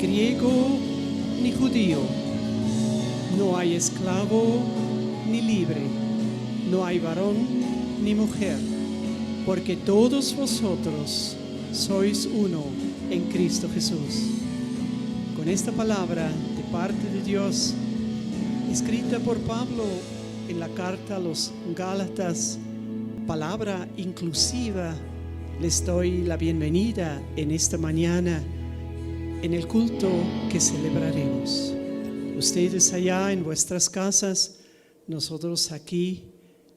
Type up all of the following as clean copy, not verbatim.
griego ni judío, no hay esclavo ni libre, no hay varón ni mujer, porque todos vosotros sois uno en Cristo Jesús. Con esta palabra de parte de Dios, escrita por Pablo en la carta a los Gálatas, palabra inclusiva, les doy la bienvenida en esta mañana en el culto que celebraremos. Ustedes allá en vuestras casas, nosotros aquí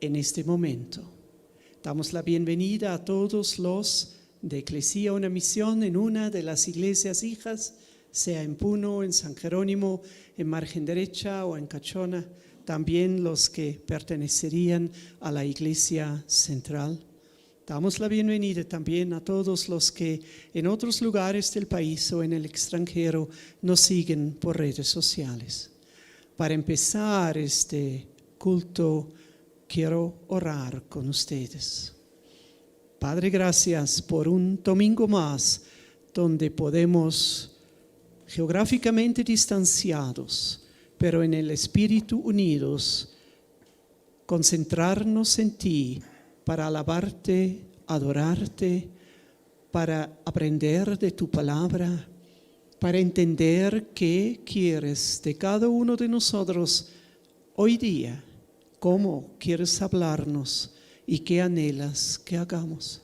en este momento. Damos la bienvenida a todos los de Eclesia Una Misión en una de las iglesias hijas, sea en Puno, en San Jerónimo, en Margen Derecha o en Cachona, también los que pertenecerían a la iglesia central. Damos la bienvenida también a todos los que en otros lugares del país o en el extranjero nos siguen por redes sociales. Para empezar este culto, quiero orar con ustedes. Padre, gracias por un domingo más donde podemos, geográficamente distanciados, pero en el Espíritu unidos, concentrarnos en ti para alabarte, adorarte, para aprender de tu palabra, para entender qué quieres de cada uno de nosotros hoy día, cómo quieres hablarnos y qué anhelas que hagamos.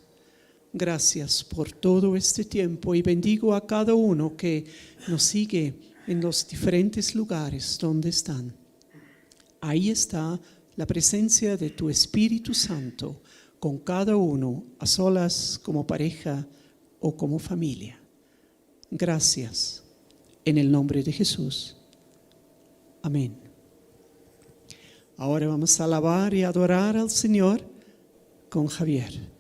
Gracias por todo este tiempo y bendigo a cada uno que nos sigue en los diferentes lugares donde están. Ahí está la presencia de tu Espíritu Santo con cada uno, a solas, como pareja o como familia. Gracias, en el nombre de Jesús. Amén. Ahora vamos a alabar y adorar al Señor con Javier.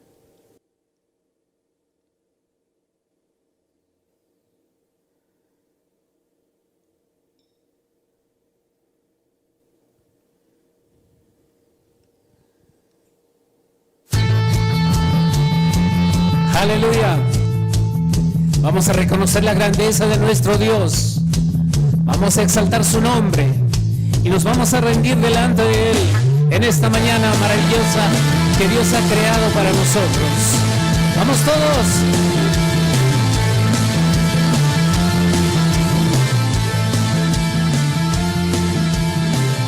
Aleluya. Vamos a reconocer la grandeza de nuestro Dios. Vamos a exaltar su nombre y nos vamos a rendir delante de Él en esta mañana maravillosa que Dios ha creado para nosotros. Vamos todos.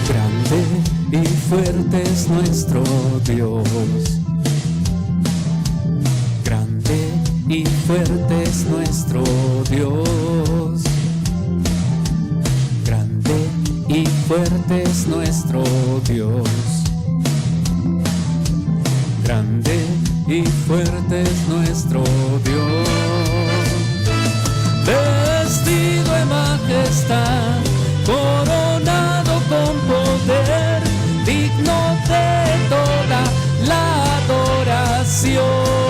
Grande y fuerte es nuestro Dios. Y fuerte es nuestro Dios. Grande y fuerte es nuestro Dios. Grande y fuerte es nuestro Dios. Vestido en majestad, coronado con poder, digno de toda la adoración.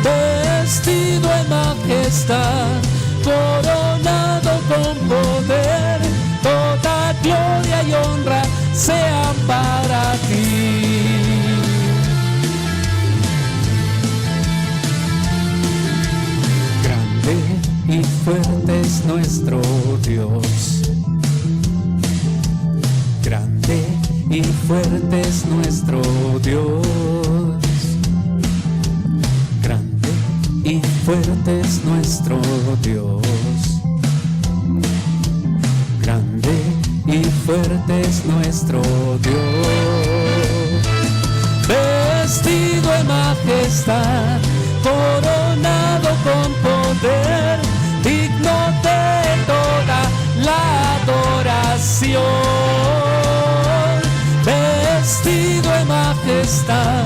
Vestido en majestad, coronado con poder, toda gloria y honra sean para ti. Grande y fuerte es nuestro Dios. Grande y fuerte es nuestro Dios. Y fuerte es nuestro Dios. Grande y fuerte es nuestro Dios. Vestido en majestad, coronado con poder, digno de toda la adoración. Vestido en majestad,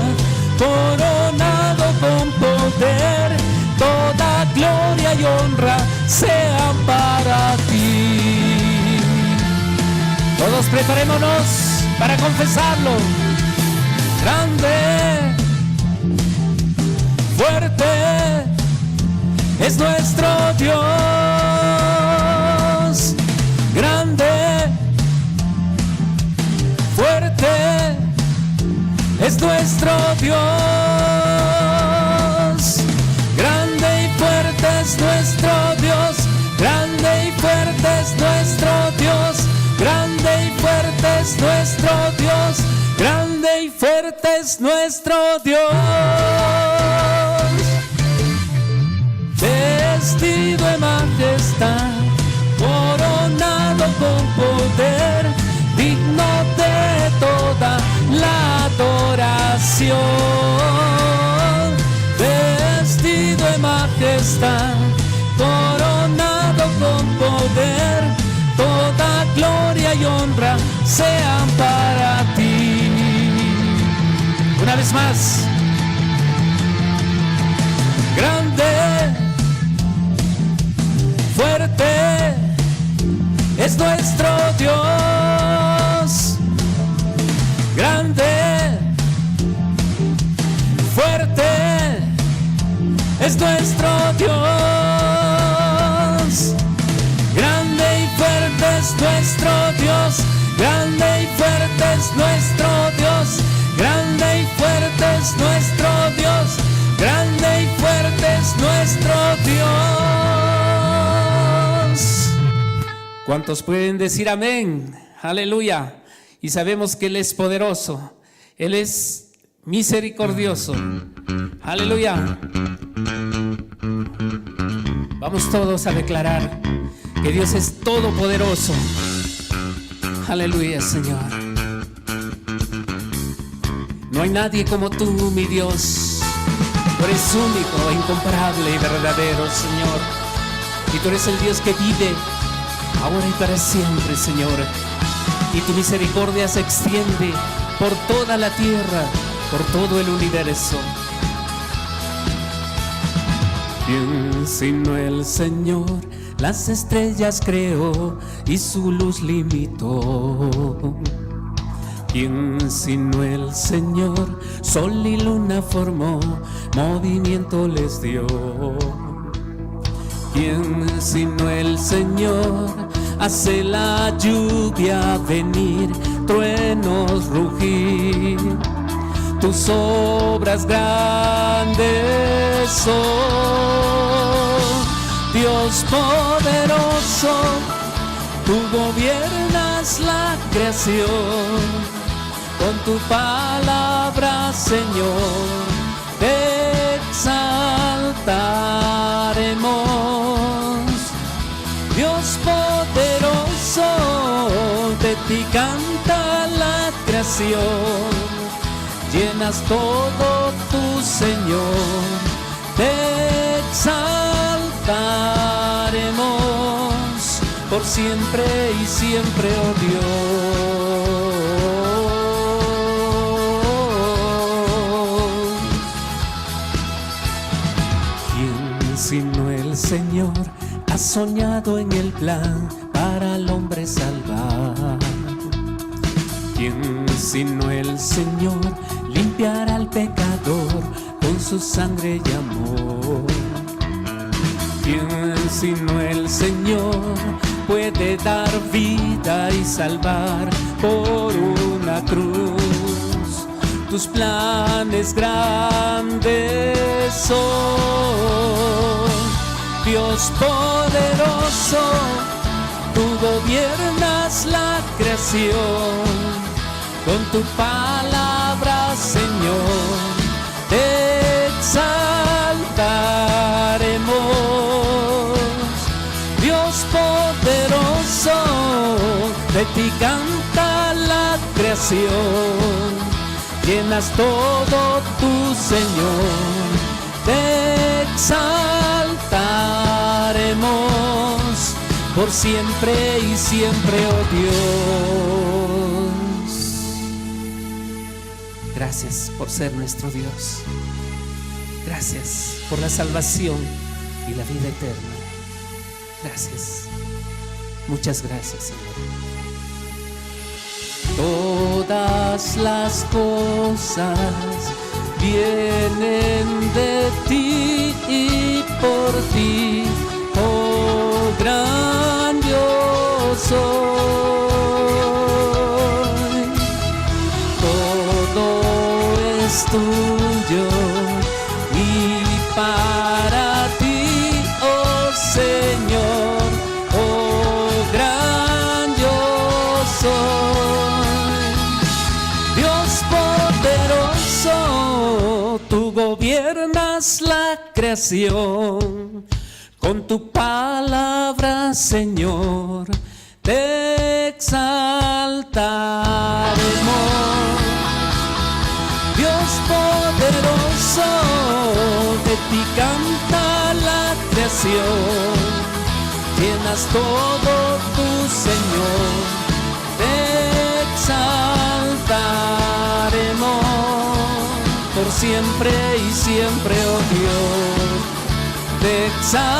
coronado con poder, toda gloria y honra sean para ti. Todos preparémonos para confesarlo. Grande, fuerte es nuestro Dios. Grande, fuerte es nuestro Dios. Grande y fuerte es nuestro Dios. y fuerte es nuestro Dios, vestido de majestad, coronado con poder, digno de toda la adoración, vestido de majestad, coronado con poder, toda gloria y honra sean para ti. Una vez más. Grande, fuerte es nuestro Dios. Grande, fuerte es nuestro Dios. Grande y fuerte es nuestro Dios. Grande y fuerte es nuestro Dios. Grande y fuerte es nuestro Dios. Grande y fuerte es nuestro Dios. ¿Cuántos pueden decir amén? Aleluya. Y sabemos que Él es poderoso. Él es misericordioso. Aleluya. Vamos todos a declarar que Dios es todopoderoso. Aleluya, Señor. No hay nadie como tú, mi Dios. Tú eres único, incomparable y verdadero, Señor. Y tú eres el Dios que vive ahora y para siempre, Señor. Y tu misericordia se extiende por toda la tierra, por todo el universo. ¿Quién sino el Señor las estrellas creó y su luz limitó? ¿Quién sino el Señor sol y luna formó, movimiento les dio? ¿Quién sino el Señor hace la lluvia venir, truenos rugir? Tus obras grandes son, Dios poderoso, tú gobiernas la creación. Con tu palabra, Señor, te exaltaremos. Dios poderoso, de ti canta la creación. Llenas todo tu Señor, te exaltaremos por siempre y siempre, oh Dios. Sino el Señor ha soñado en el plan para al hombre salvar. ¿Quién sino el Señor limpiará al pecador con su sangre y amor? ¿Quién sino el Señor puede dar vida y salvar por una cruz? Tus planes grandes son, Dios poderoso, tú gobiernas la creación. Con tu palabra, Señor, te exaltaremos. Dios poderoso, de ti canta la creación. Llenas todo tu Señor, te exaltaremos por siempre y siempre, oh Dios. Gracias por ser nuestro Dios. Gracias por la salvación y la vida eterna. Gracias. Muchas gracias, Señor. Todas las cosas vienen de ti y por ti, oh gran Dios soy. Todo es tuyo y para ti, oh Señor, oh gran Dios soy. Dios poderoso, gobiernas la creación. Con tu palabra, Señor, te exaltaremos. Dios poderoso, de ti canta la creación. Llenas todo tu Señor, te exaltaremos por siempre y siempre, oh Dios, te exaltaremos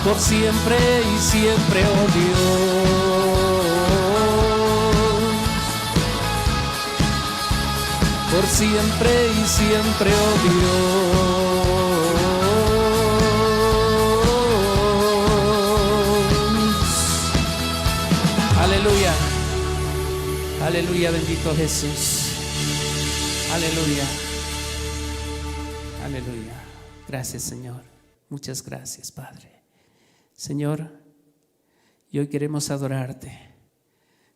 por siempre y siempre, oh Dios, por siempre y siempre, oh Dios. Aleluya, aleluya, bendito Jesús, aleluya, aleluya. Gracias, Señor, muchas gracias, Padre. Señor, y hoy queremos adorarte.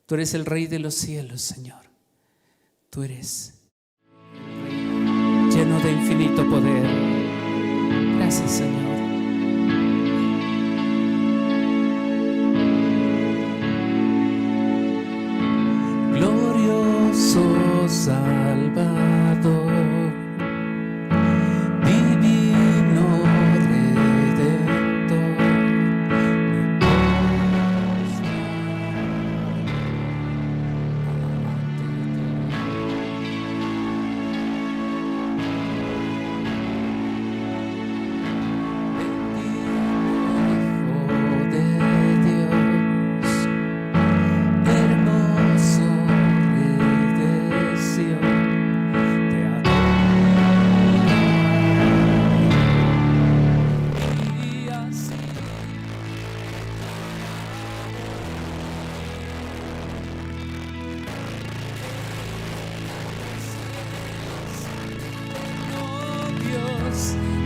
Tú eres el Rey de los cielos, Señor. Tú eres lleno de infinito poder. Gracias, Señor. Glorioso Salvador, divino Redentor,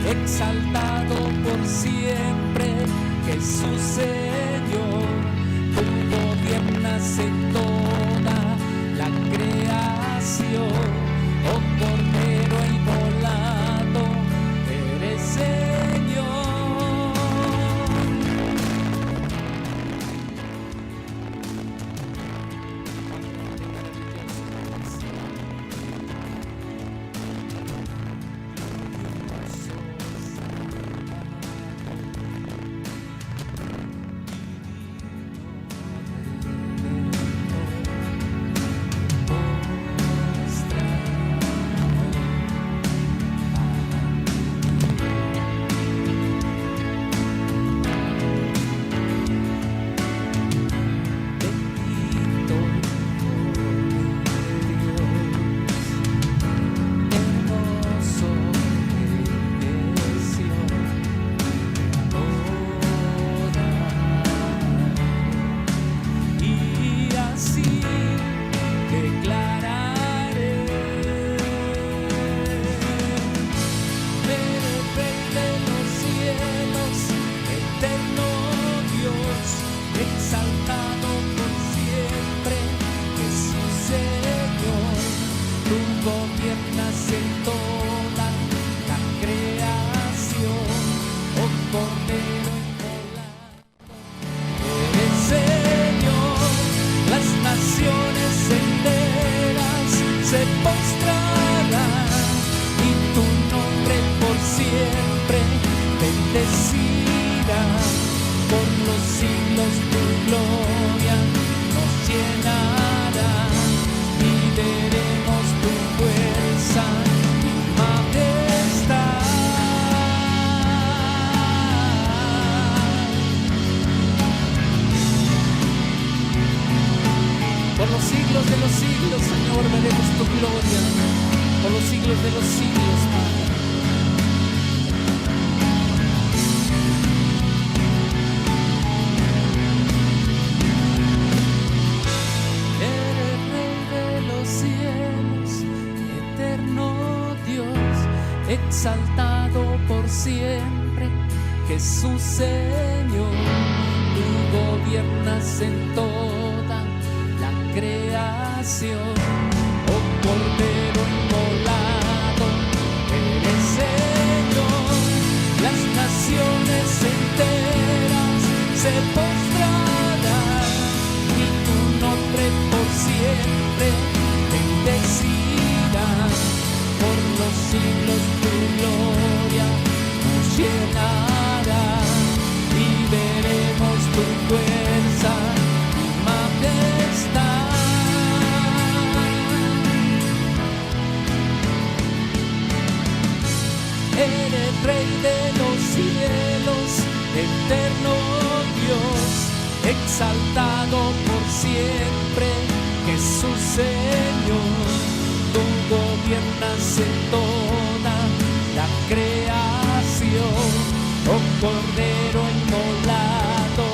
exaltado por siempre, Jesús Señor, tú gobiernas en toda la creación, oh Cordero inmolado, eres Señor. Exaltado por siempre, Jesús Señor, tú gobiernas en toda la creación, oh Cordero inmolado, eres Señor. Las naciones enteras se postrarán y tu nombre por siempre bendecirán. Por los siglos tu gloria nos llenará y veremos tu fuerza y majestad. Por los siglos de los siglos, Señor, veremos tu gloria. Por los siglos de los siglos, Padre. Exaltado por siempre, Jesús Señor, tú gobiernas en toda la creación, oh Cordero Eres Rey de los cielos, eterno Dios, exaltado por siempre, Jesús Señor. Tú gobiernas en toda la creación, oh Cordero inmolado,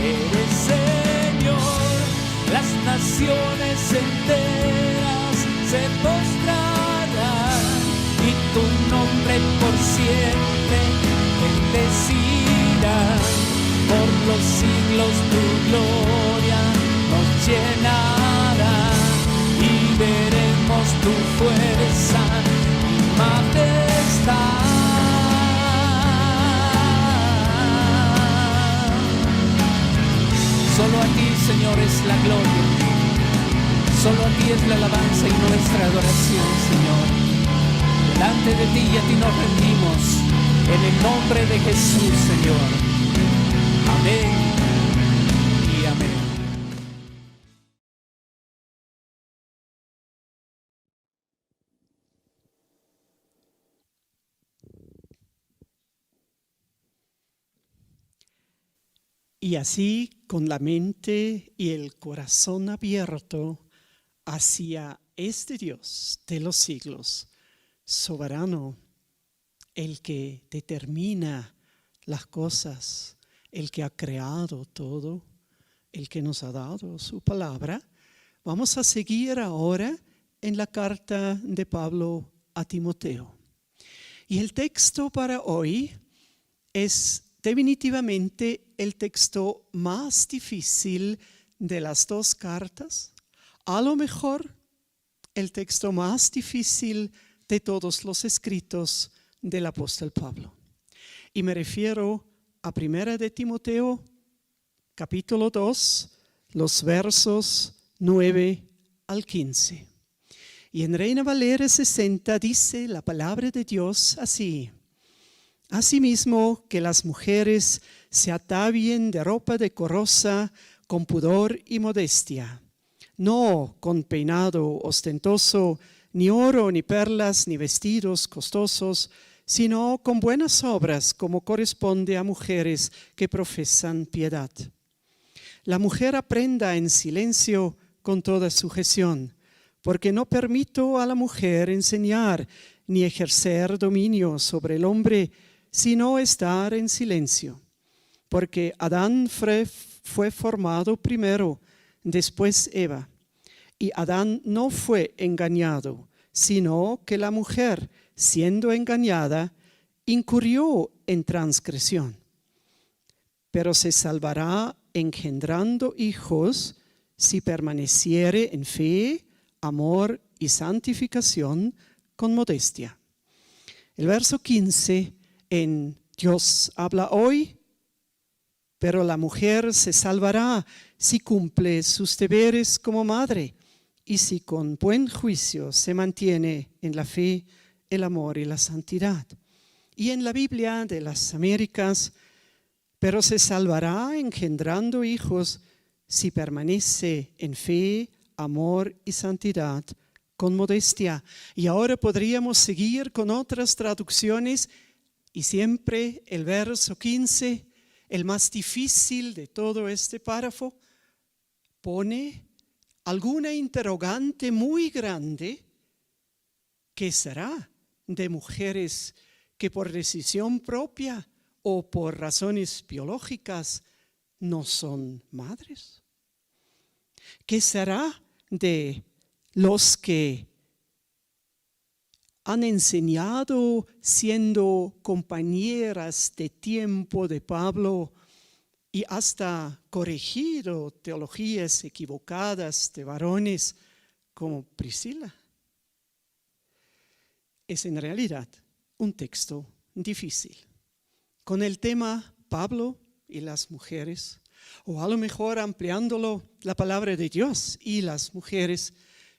eres Señor. Las naciones enteras se postrarán y tu nombre por siempre bendecirán. Por los siglos tu gloria nos llenará y veremos tu fuerza y majestad. Solo a ti, Señor, es la gloria. Solo a ti es la alabanza y nuestra adoración, Señor. Delante de ti y a ti nos rendimos. En el nombre de Jesús, Señor. Amén y amén. Y así, con la mente y el corazón abierto hacia este Dios de los siglos, soberano, el que determina las cosas, el que ha creado todo, el que nos ha dado su palabra, vamos a seguir ahora en la carta de Pablo a Timoteo. Y el texto para hoy es definitivamente el texto más difícil de las dos cartas, a lo mejor el texto más difícil de todos los escritos del apóstol Pablo. Y me refiero a 1 de Timoteo, capítulo 2, los versos 9 al 15. Y en Reina Valera 60 dice la palabra de Dios así: Asimismo, que las mujeres se atavien de ropa decorosa, con pudor y modestia, no con peinado ostentoso, ni oro, ni perlas, ni vestidos costosos, sino con buenas obras, como corresponde a mujeres que profesan piedad. La mujer aprenda en silencio con toda sujeción, porque no permito a la mujer enseñar ni ejercer dominio sobre el hombre, sino estar en silencio. Porque Adán fue formado primero, después Eva. Y Adán no fue engañado, sino que la mujer, siendo engañada, incurrió en transgresión. Pero se salvará engendrando hijos si permaneciere en fe, amor y santificación con modestia. El verso 15 en Dios habla hoy, pero la mujer se salvará si cumple sus deberes como madre y si con buen juicio se mantiene en la fe, el amor y la santidad. Y en la Biblia de las Américas, pero se salvará engendrando hijos si permanece en fe, amor y santidad con modestia. Y ahora podríamos seguir con otras traducciones y siempre el verso 15, el más difícil de todo este párrafo, pone alguna interrogante muy grande. ¿Qué será de mujeres que por decisión propia o por razones biológicas no son madres? ¿Qué será de los que han enseñado siendo compañeras de tiempo de Pablo y hasta corregido teologías equivocadas de varones como Priscila? Es en realidad un texto difícil. Con el tema Pablo y las mujeres, o a lo mejor ampliándolo la palabra de Dios y las mujeres,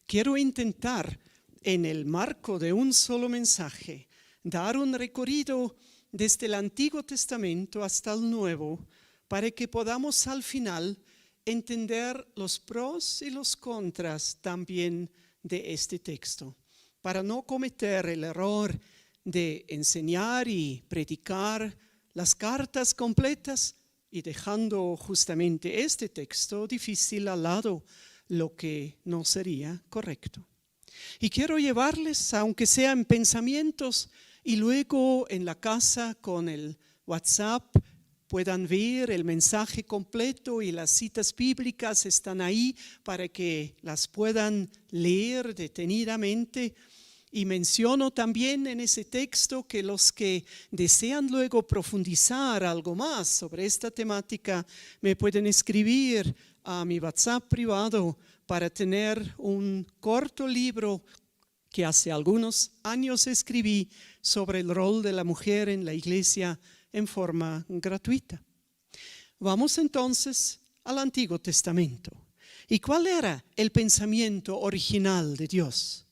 quiero intentar en el marco de un solo mensaje dar un recorrido desde el Antiguo Testamento hasta el Nuevo para que podamos al final entender los pros y los contras también de este texto, para no cometer el error de enseñar y predicar las cartas completas y dejando justamente este texto difícil al lado, lo que no sería correcto. Y quiero llevarles, aunque sea en pensamientos, y luego en la casa con el WhatsApp puedan ver el mensaje completo y las citas bíblicas están ahí para que las puedan leer detenidamente. Y menciono también en ese texto que los que desean luego profundizar algo más sobre esta temática me pueden escribir a mi WhatsApp privado para tener un corto libro que hace algunos años escribí sobre el rol de la mujer en la iglesia en forma gratuita. Vamos entonces al Antiguo Testamento. ¿Y cuál era el pensamiento original de Dios?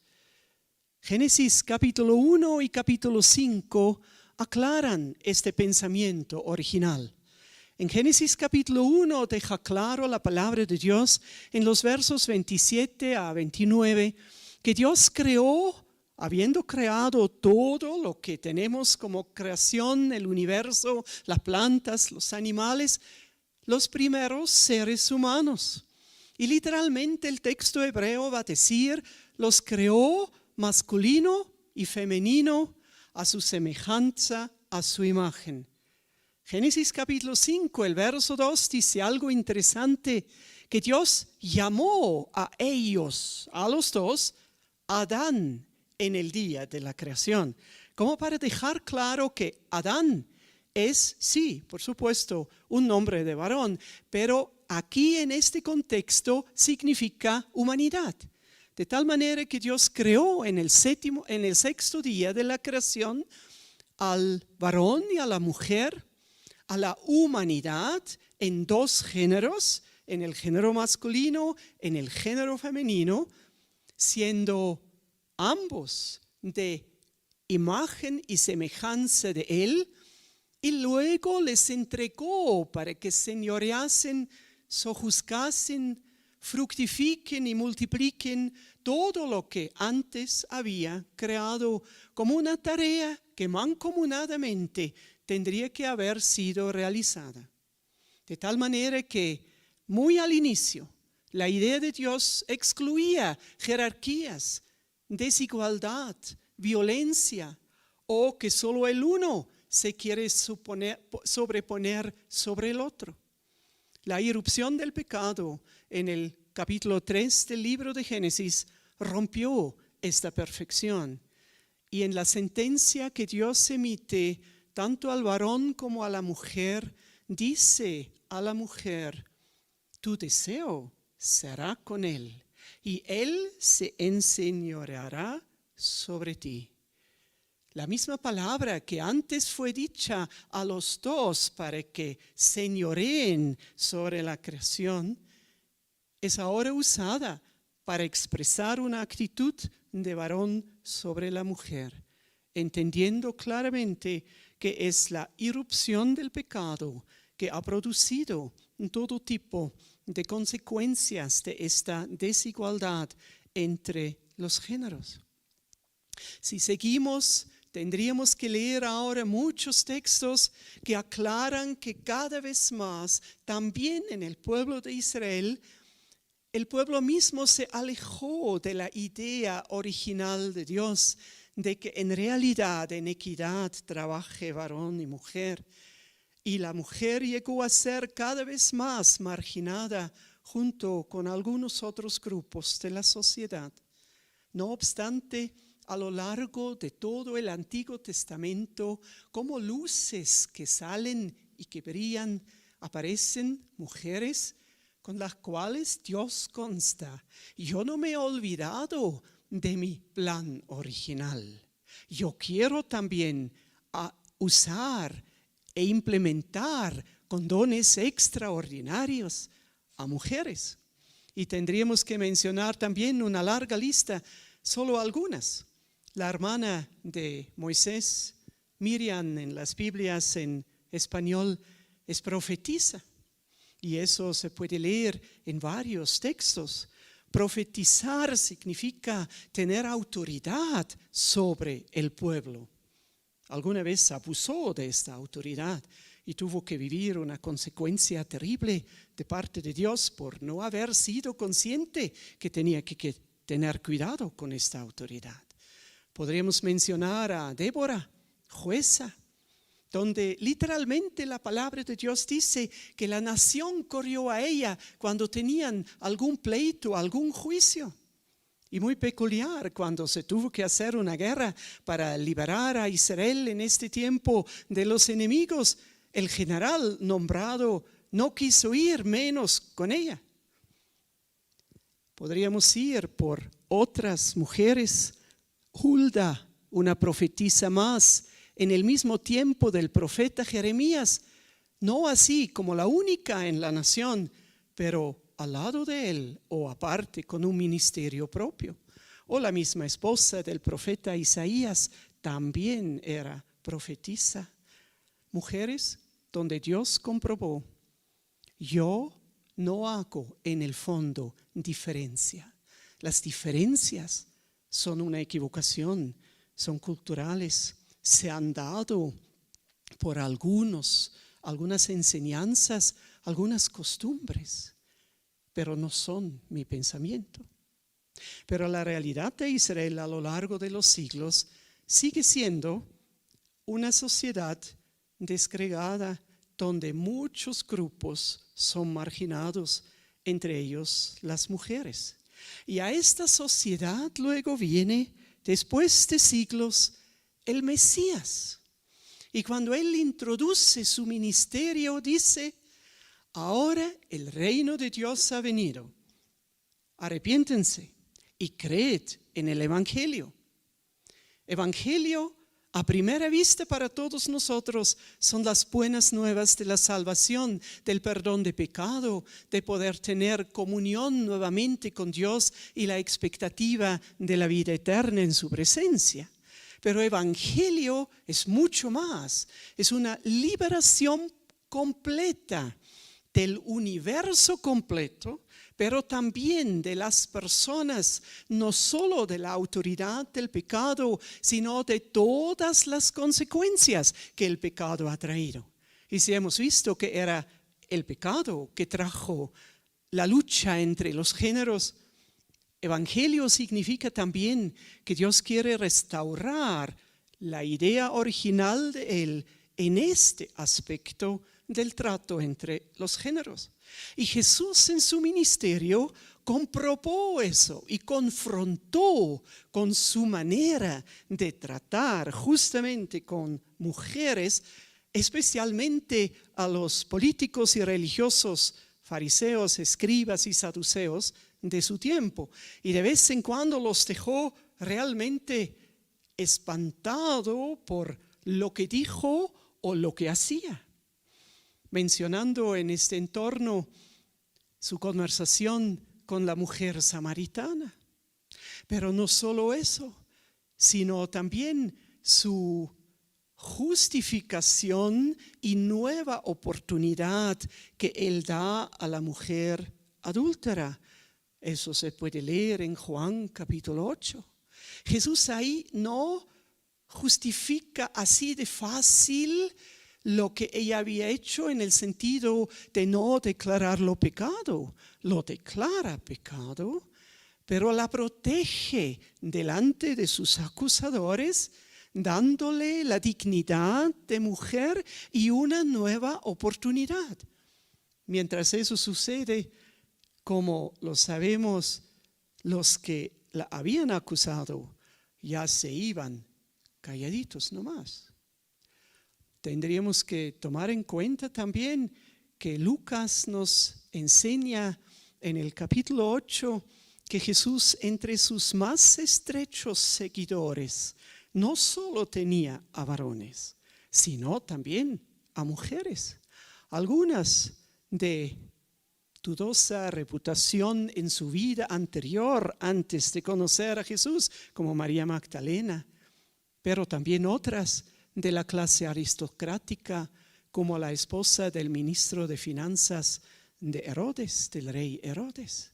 Génesis capítulo 1 y capítulo 5 aclaran este pensamiento original. En Génesis capítulo 1 deja claro la palabra de Dios en los versos 27 a 29 que Dios creó, habiendo creado todo lo que tenemos como creación, el universo, las plantas, los animales, los primeros seres humanos. Y literalmente el texto hebreo va a decir, los creó masculino y femenino a su semejanza, a su imagen. Génesis capítulo 5, el verso 2 dice algo interesante, que Dios llamó a ellos, a los dos, Adán en el día de la creación, como para dejar claro que Adán es, sí, por supuesto, un nombre de varón, pero aquí en este contexto significa humanidad. De tal manera que Dios creó en el sexto día de la creación al varón y a la mujer, a la humanidad en dos géneros, en el género masculino, en el género femenino, siendo ambos de imagen y semejanza de Él, y luego les entregó para que señoreasen, sojuzgasen, fructifiquen y multipliquen todo lo que antes había creado como una tarea que mancomunadamente tendría que haber sido realizada. De tal manera que muy al inicio la idea de Dios excluía jerarquías, desigualdad, violencia o que solo el uno se quiere sobreponer sobre el otro. La irrupción del pecado en el capítulo 3 del libro de Génesis rompió esta perfección. Y en la sentencia que Dios emite tanto al varón como a la mujer, dice a la mujer, tu deseo será con él y él se enseñoreará sobre ti. La misma palabra que antes fue dicha a los dos para que señoreen sobre la creación, es ahora usada para expresar una actitud de varón sobre la mujer, entendiendo claramente que es la irrupción del pecado que ha producido todo tipo de consecuencias de esta desigualdad entre los géneros. Si seguimos, tendríamos que leer ahora muchos textos que aclaran que cada vez más, también en el pueblo de Israel, el pueblo mismo se alejó de la idea original de Dios, de que en realidad en equidad trabaje varón y mujer. Y la mujer llegó a ser cada vez más marginada junto con algunos otros grupos de la sociedad. No obstante, a lo largo de todo el Antiguo Testamento, como luces que salen y que brillan, aparecen mujeres con las cuales Dios consta. Yo no me he olvidado de mi plan original. Yo quiero también usar e implementar con dones extraordinarios a mujeres. Y tendríamos que mencionar también una larga lista, solo algunas. La hermana de Moisés, Miriam, en las Biblias en español, es profetisa. Y eso se puede leer en varios textos. Profetizar significa tener autoridad sobre el pueblo. alguna vez abusó de esta autoridad y tuvo que vivir una consecuencia terrible de parte de Dios por no haber sido consciente que tenía que tener cuidado con esta autoridad. Podríamos mencionar a Débora, jueza, donde literalmente la palabra de Dios dice que la nación corrió a ella cuando tenían algún pleito, algún juicio. Y muy peculiar, cuando se tuvo que hacer una guerra para liberar a Israel en este tiempo de los enemigos, el general nombrado no quiso ir menos con ella. Podríamos ir por otras mujeres. Hulda, una profetisa más, en el mismo tiempo del profeta Jeremías, no así como la única en la nación, pero al lado de él o aparte con un ministerio propio. O la misma esposa del profeta Isaías también era profetisa. Mujeres donde Dios comprobó: yo no hago en el fondo diferencia. Las diferencias son una equivocación, son culturales, se han dado por algunas enseñanzas, algunas costumbres, pero no son mi pensamiento. Pero la realidad de Israel a lo largo de los siglos sigue siendo una sociedad desgregada donde muchos grupos son marginados, entre ellos las mujeres. Y a esta sociedad luego viene, después de siglos, el Mesías. Y cuando él introduce su ministerio, dice: ahora el reino de Dios ha venido. Arrepiéntense y creed en el Evangelio. Evangelio, a primera vista para todos nosotros, son las buenas nuevas de la salvación, del perdón de pecado, de poder tener comunión nuevamente con Dios y la expectativa de la vida eterna en su presencia. Pero Evangelio es mucho más, es una liberación completa del universo completo, pero también de las personas, no solo de la autoridad del pecado, sino de todas las consecuencias que el pecado ha traído. Y si hemos visto que era el pecado que trajo la lucha entre los géneros, Evangelio significa también que Dios quiere restaurar la idea original de Él en este aspecto del trato entre los géneros. Y Jesús en su ministerio comprobó eso y confrontó con su manera de tratar justamente con mujeres, especialmente a los políticos y religiosos, fariseos, escribas y saduceos de su tiempo. Y de vez en cuando los dejó realmente espantado por lo que dijo o lo que hacía. Mencionando en este entorno su conversación con la mujer samaritana. Pero no solo eso, sino también su justificación y nueva oportunidad que Él da a la mujer adúltera. Eso se puede leer en Juan capítulo 8. Jesús ahí no justifica así de fácil lo que ella había hecho en el sentido de no declararlo pecado. Lo declara pecado, pero la protege delante de sus acusadores, dándole la dignidad de mujer y una nueva oportunidad. Mientras eso sucede, como lo sabemos, los que la habían acusado ya se iban calladitos nomás. Tendríamos que tomar en cuenta también que Lucas nos enseña en el capítulo 8 que Jesús entre sus más estrechos seguidores no solo tenía a varones, sino también a mujeres. Algunas de dudosa reputación en su vida anterior, antes de conocer a Jesús, como María Magdalena, pero también otras de la clase aristocrática, como la esposa del ministro de Finanzas de Herodes, del rey Herodes.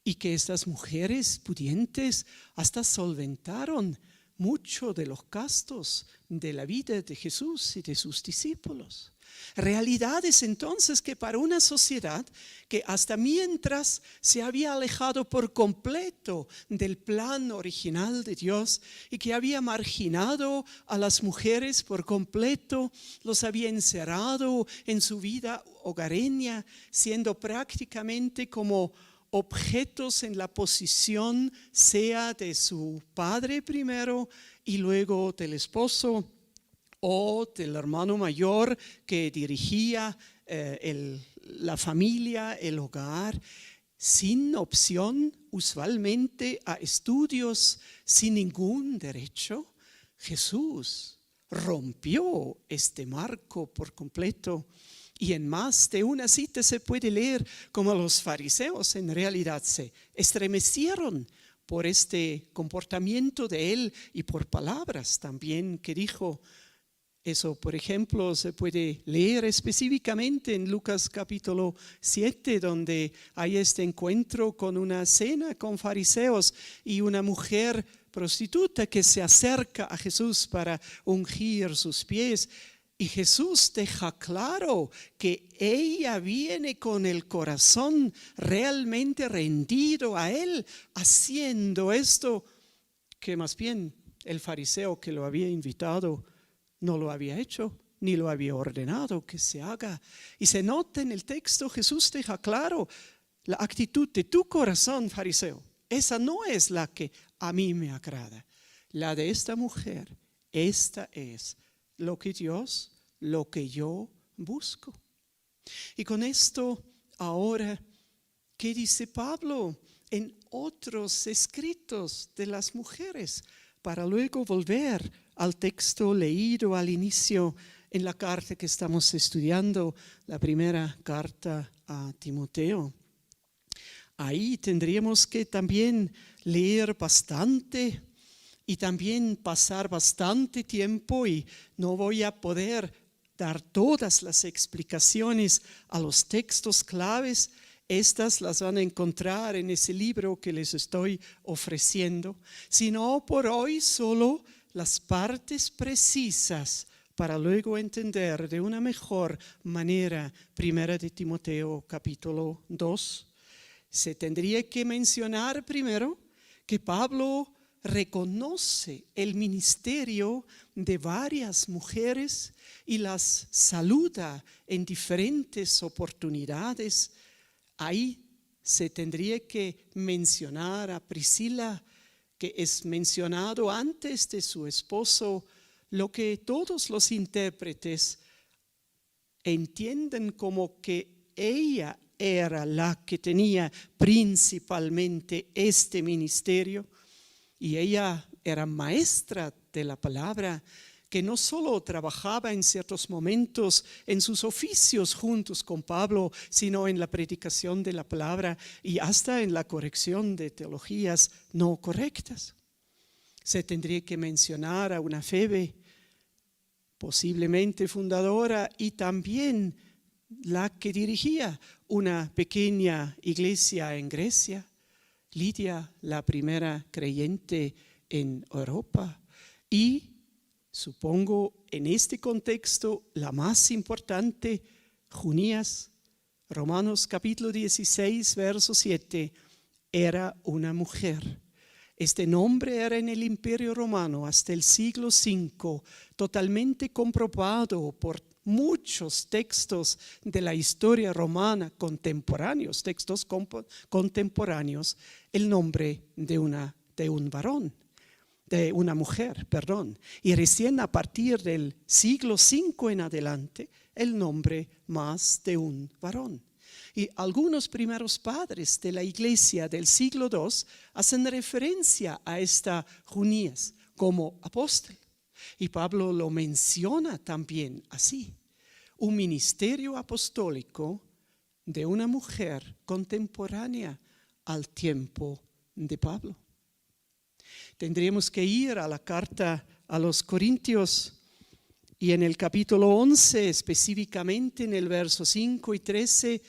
Y que estas mujeres pudientes hasta solventaron mucho de los gastos de la vida de Jesús y de sus discípulos. Realidades entonces que para una sociedad que hasta mientras se había alejado por completo del plan original de Dios y que había marginado a las mujeres por completo, los había encerrado en su vida hogareña, siendo prácticamente como objetos en la posición sea de su padre primero y luego del esposo o del hermano mayor que dirigía la familia, el hogar, sin opción usualmente a estudios, sin ningún derecho. Jesús rompió este marco por completo. Y en más de una cita se puede leer como los fariseos en realidad se estremecieron por este comportamiento de él y por palabras también que dijo. Eso, por ejemplo, se puede leer específicamente en Lucas capítulo 7, donde hay este encuentro con una cena con fariseos y una mujer prostituta que se acerca a Jesús para ungir sus pies. Y Jesús deja claro que ella viene con el corazón realmente rendido a Él, haciendo esto que más bien el fariseo que lo había invitado no lo había hecho, ni lo había ordenado que se haga. Y se nota en el texto, Jesús deja claro la actitud de tu corazón, fariseo. Esa no es la que a mí me agrada. La de esta mujer, esta es lo que Dios, lo que yo busco. Y con esto ahora, ¿qué dice Pablo en otros escritos de las mujeres? Para luego volver al texto leído al inicio en la carta que estamos estudiando, la primera carta a Timoteo. Ahí tendríamos que también leer bastante y también pasar bastante tiempo, y no voy a poder dar todas las explicaciones a los textos claves. Estas las van a encontrar en ese libro que les estoy ofreciendo, sino por hoy solo las partes precisas para luego entender de una mejor manera Primera de Timoteo capítulo 2. Se tendría que mencionar primero que Pablo reconoce el ministerio de varias mujeres y las saluda en diferentes oportunidades. Ahí se tendría que mencionar a Priscila, que es mencionado antes de su esposo, lo que todos los intérpretes entienden como que ella era la que tenía principalmente este ministerio, y ella era maestra de la palabra, que no solo trabajaba en ciertos momentos en sus oficios juntos con Pablo, sino en la predicación de la palabra y hasta en la corrección de teologías no correctas. Se tendría que mencionar a una Febe, posiblemente fundadora y también la que dirigía una pequeña iglesia en Grecia, Lidia, la primera creyente en Europa, y supongo en este contexto la más importante, Junías, Romanos capítulo 16, verso 7, era una mujer. Este nombre era en el Imperio Romano hasta el siglo V, totalmente comprobado por muchos textos de la historia romana contemporáneos, textos contemporáneos, el nombre de una mujer, y recién a partir del siglo V en adelante, el nombre más de un varón. Y algunos primeros padres de la iglesia del siglo II hacen referencia a esta Junías como apóstol. Y Pablo lo menciona también así: un ministerio apostólico de una mujer contemporánea al tiempo de Pablo. Tendríamos que ir a la carta a los Corintios, y en el capítulo 11, específicamente en el verso 5 y 13,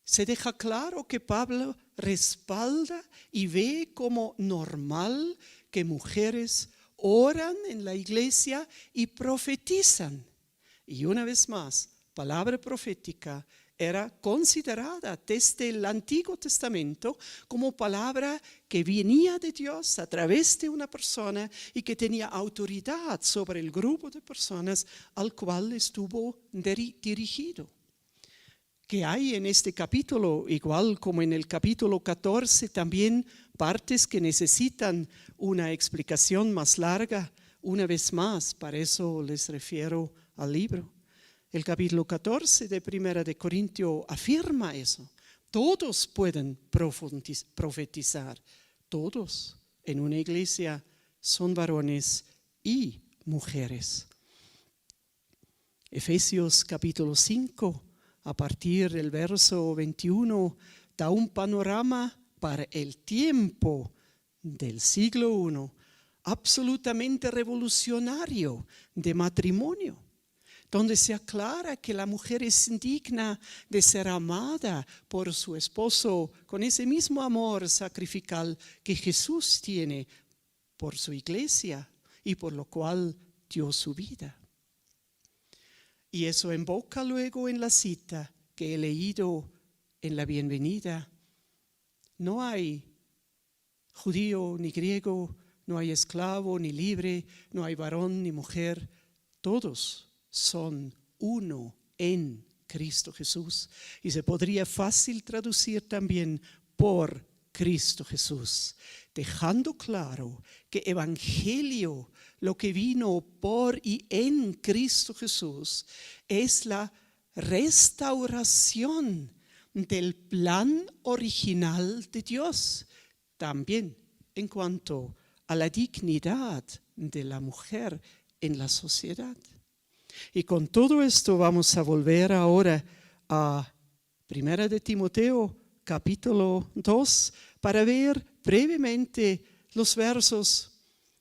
se deja claro que Pablo respalda y ve como normal que mujeres oran en la iglesia y profetizan. Y una vez más, palabra profética era considerada desde el Antiguo Testamento como palabra que venía de Dios a través de una persona y que tenía autoridad sobre el grupo de personas al cual estuvo dirigido. Que hay en este capítulo, igual como en el capítulo 14, también partes que necesitan una explicación más larga. Una vez más, para eso les refiero al libro. El capítulo 14 de Primera de Corintios afirma eso. Todos pueden profetizar. Todos en una iglesia son varones y mujeres. Efesios capítulo 5. A partir del verso 21, da un panorama para el tiempo del siglo I, absolutamente revolucionario de matrimonio, donde se aclara que la mujer es digna de ser amada por su esposo con ese mismo amor sacrificial que Jesús tiene por su iglesia y por lo cual dio su vida. Y eso invoca luego en la cita que he leído en la bienvenida. No hay judío ni griego, no hay esclavo ni libre, no hay varón ni mujer. Todos son uno en Cristo Jesús. Y se podría fácil traducir también por Cristo Jesús, dejando claro que evangelio, lo que vino por y en Cristo Jesús, es la restauración del plan original de Dios, también en cuanto a la dignidad de la mujer en la sociedad. Y con todo esto vamos a volver ahora a 1 de Timoteo, capítulo 2, para ver brevemente los versos.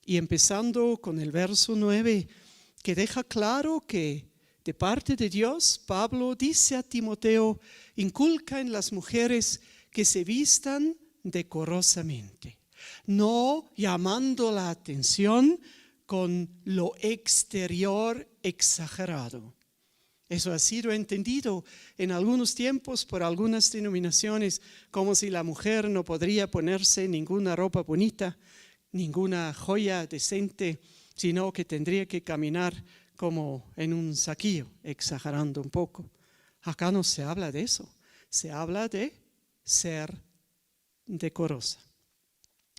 Y empezando con el verso 9, que deja claro que de parte de Dios, Pablo dice a Timoteo, inculca en las mujeres que se vistan decorosamente, no llamando la atención con lo exterior exagerado. Eso ha sido entendido en algunos tiempos por algunas denominaciones como si la mujer no podría ponerse ninguna ropa bonita, ninguna joya decente, sino que tendría que caminar como en un saquillo, exagerando un poco. Acá no se habla de eso, se habla de ser decorosa.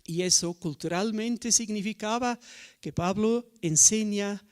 Y eso culturalmente significaba que Pablo enseña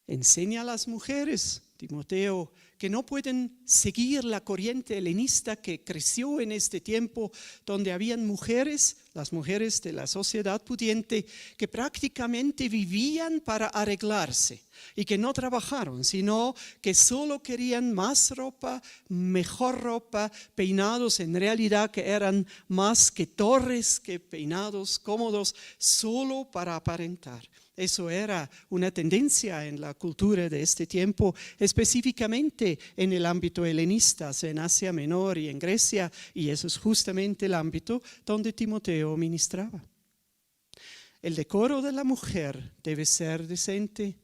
a las mujeres, Timoteo, que no pueden seguir la corriente helenista que creció en este tiempo, donde habían mujeres, las mujeres de la sociedad pudiente, que prácticamente vivían para arreglarse y que no trabajaron, sino que solo querían más ropa, mejor ropa, peinados en realidad que eran más que torres, que peinados cómodos, solo para aparentar. Eso era una tendencia en la cultura de este tiempo, específicamente en el ámbito helenista, en Asia Menor y en Grecia, y eso es justamente el ámbito donde Timoteo ministraba. El decoro de la mujer debe ser decente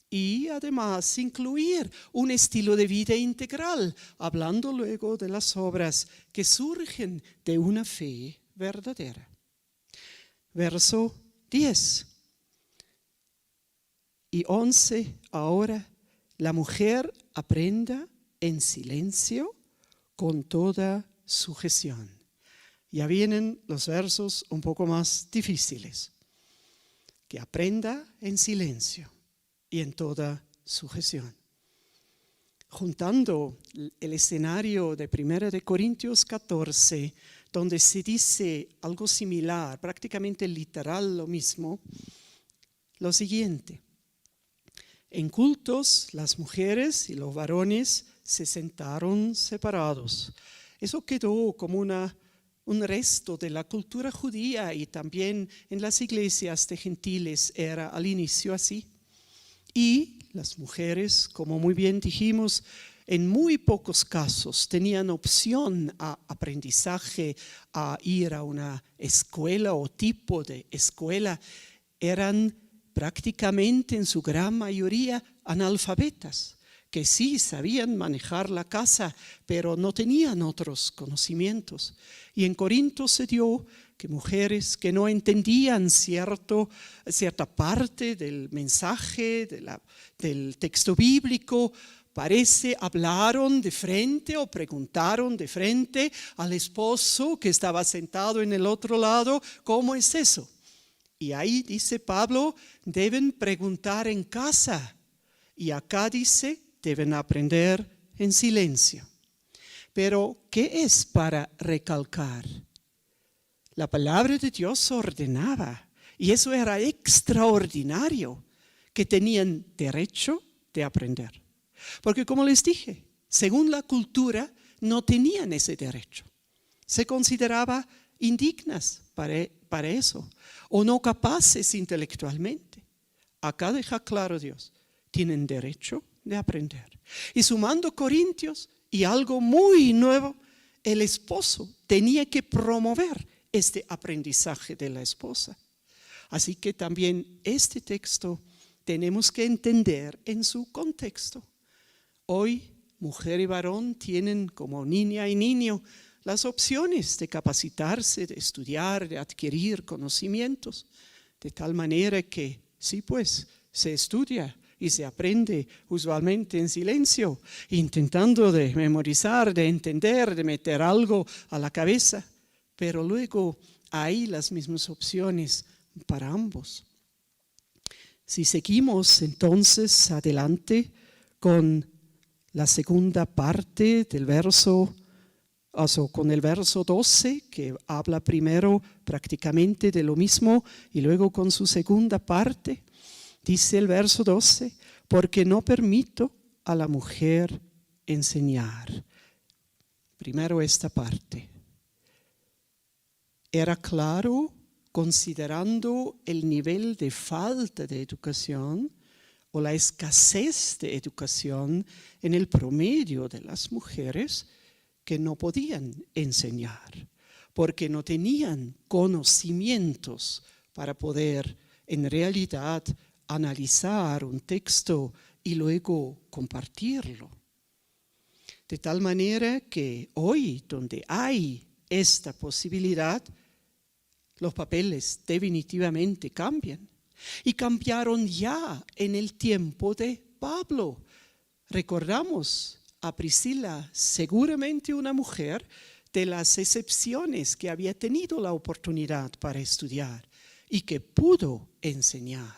y además incluir un estilo de vida integral, hablando luego de las obras que surgen de una fe verdadera. Verso 10. Y 11, ahora la mujer aprenda en silencio con toda sujeción. Ya vienen los versos un poco más difíciles. Que aprenda en silencio y en toda sujeción. Juntando el escenario de 1 de Corintios 14, donde se dice algo similar, prácticamente literal lo mismo, lo siguiente. En cultos, las mujeres y los varones se sentaron separados. Eso quedó como un resto de la cultura judía y también en las iglesias de gentiles era al inicio así. Y las mujeres, como muy bien dijimos, en muy pocos casos tenían opción a aprendizaje, a ir a una escuela o tipo de escuela. Eran prácticamente en su gran mayoría analfabetas, que sí sabían manejar la casa, pero no tenían otros conocimientos. Y en Corinto se dio que mujeres que no entendían cierta parte del mensaje, del texto bíblico, hablaron de frente o preguntaron de frente al esposo que estaba sentado en el otro lado, ¿cómo es eso? Y ahí dice Pablo, deben preguntar en casa. Y acá dice, deben aprender en silencio. Pero, ¿qué es para recalcar? La palabra de Dios ordenaba, y eso era extraordinario, que tenían derecho de aprender. Porque como les dije, según la cultura, no tenían ese derecho. Se consideraba indignas para eso, o no capaces intelectualmente. Acá deja claro Dios, tienen derecho de aprender. Y sumando Corintios y algo muy nuevo, el esposo tenía que promover este aprendizaje de la esposa. Así que también este texto tenemos que entender en su contexto. Hoy, mujer y varón tienen como niña y niño las opciones de capacitarse, de estudiar, de adquirir conocimientos, de tal manera que sí, pues, se estudia y se aprende usualmente en silencio, intentando de memorizar, de entender, de meter algo a la cabeza, pero luego hay las mismas opciones para ambos. Si seguimos entonces adelante con la segunda parte del verso, con el verso 12, que habla primero prácticamente de lo mismo y luego con su segunda parte, dice el verso 12, porque no permito a la mujer enseñar. Primero esta parte. Era claro, considerando el nivel de falta de educación o la escasez de educación en el promedio de las mujeres, que no podían enseñar, porque no tenían conocimientos para poder en realidad analizar un texto y luego compartirlo. De tal manera que hoy, donde hay esta posibilidad, los papeles definitivamente cambian. Y cambiaron ya en el tiempo de Pablo. Recordamos a Priscila, seguramente una mujer de las excepciones que había tenido la oportunidad para estudiar y que pudo enseñar.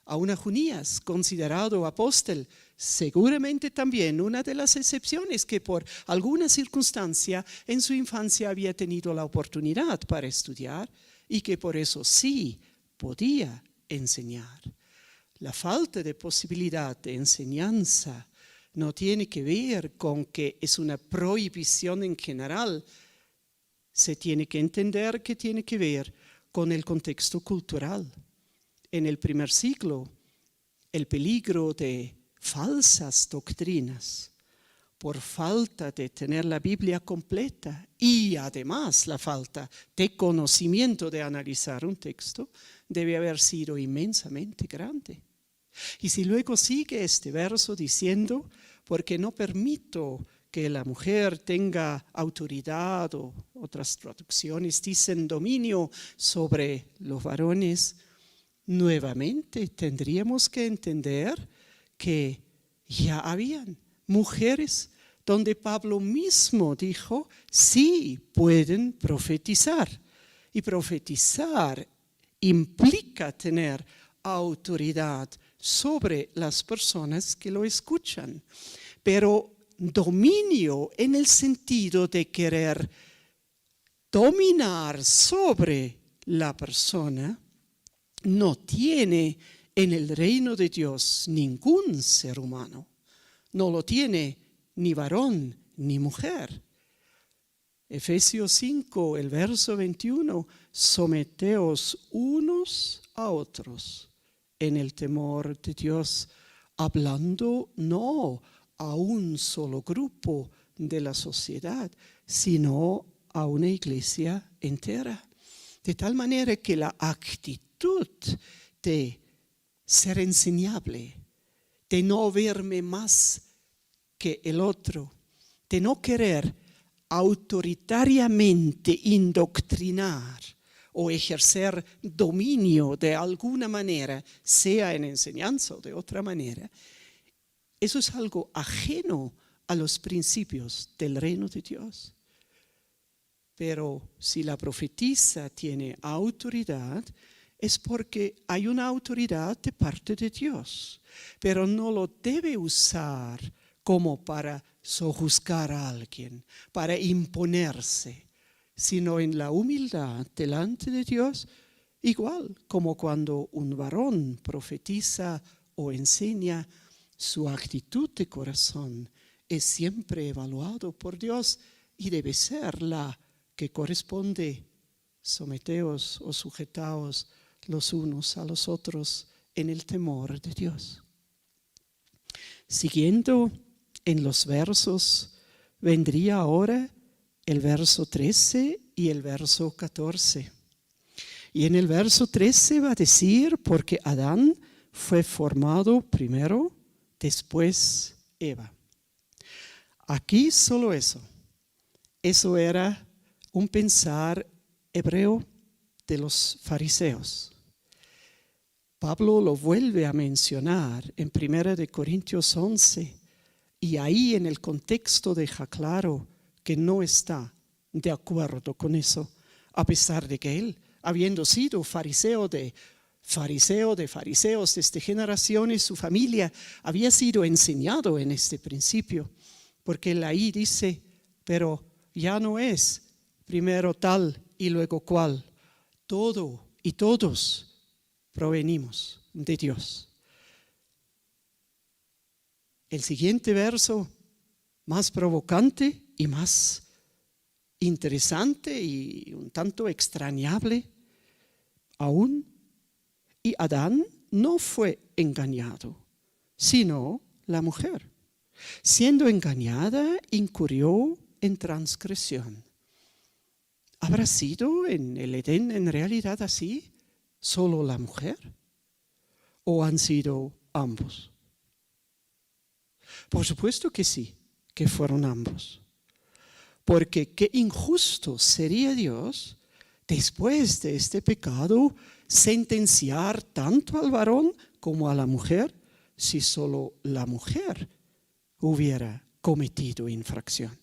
A una Junías, considerado apóstol, seguramente también una de las excepciones que por alguna circunstancia en su infancia había tenido la oportunidad para estudiar y que por eso sí podía enseñar. La falta de posibilidad de enseñanza no tiene que ver con que es una prohibición en general. Se tiene que entender que tiene que ver con el contexto cultural. En el primer siglo, el peligro de falsas doctrinas por falta de tener la Biblia completa y además la falta de conocimiento de analizar un texto debe haber sido inmensamente grande. Y si luego sigue este verso diciendo, porque no permito que la mujer tenga autoridad, o otras traducciones dicen dominio sobre los varones, nuevamente tendríamos que entender que ya habían mujeres donde Pablo mismo dijo, sí pueden profetizar. Y profetizar implica tener autoridad sobre las personas que lo escuchan. Pero dominio en el sentido de querer dominar sobre la persona no tiene en el reino de Dios ningún ser humano. No lo tiene ni varón ni mujer. Efesios 5, el verso 21, someteos unos a otros en el temor de Dios, hablando no a un solo grupo de la sociedad, sino a una iglesia entera. De tal manera que la actitud de ser enseñable, de no verme más que el otro, de no querer autoritariamente indoctrinar o ejercer dominio de alguna manera, sea en enseñanza o de otra manera. Eso es algo ajeno a los principios del reino de Dios. Pero si la profetisa tiene autoridad, es porque hay una autoridad de parte de Dios, pero no lo debe usar como para sojuzgar a alguien, para imponerse, sino en la humildad delante de Dios, igual como cuando un varón profetiza o enseña, su actitud de corazón es siempre evaluado por Dios y debe ser la que corresponde. Someteos o sujetaos los unos a los otros en el temor de Dios. Siguiendo en los versos, vendría ahora el verso 13 y el verso 14. Y en el verso 13 va a decir, porque Adán fue formado primero, después Eva. Aquí solo eso. Eso era un pensar hebreo de los fariseos. Pablo lo vuelve a mencionar en 1 Corintios 11 y ahí en el contexto deja claro que no está de acuerdo con eso, a pesar de que él, habiendo sido fariseo de fariseos desde generaciones, su familia había sido enseñado en este principio, porque él ahí dice, pero ya no es primero tal y luego cual, todo y todos provenimos de Dios. El siguiente verso, más provocante y más interesante y un tanto extrañable aún, y Adán no fue engañado, sino la mujer. Siendo engañada, incurrió en transgresión. ¿Habrá sido en el Edén en realidad así? ¿Solo la mujer? ¿O han sido ambos? Por supuesto que sí, que fueron ambos. Porque qué injusto sería Dios, después de este pecado, sentenciar tanto al varón como a la mujer, si solo la mujer hubiera cometido infracción.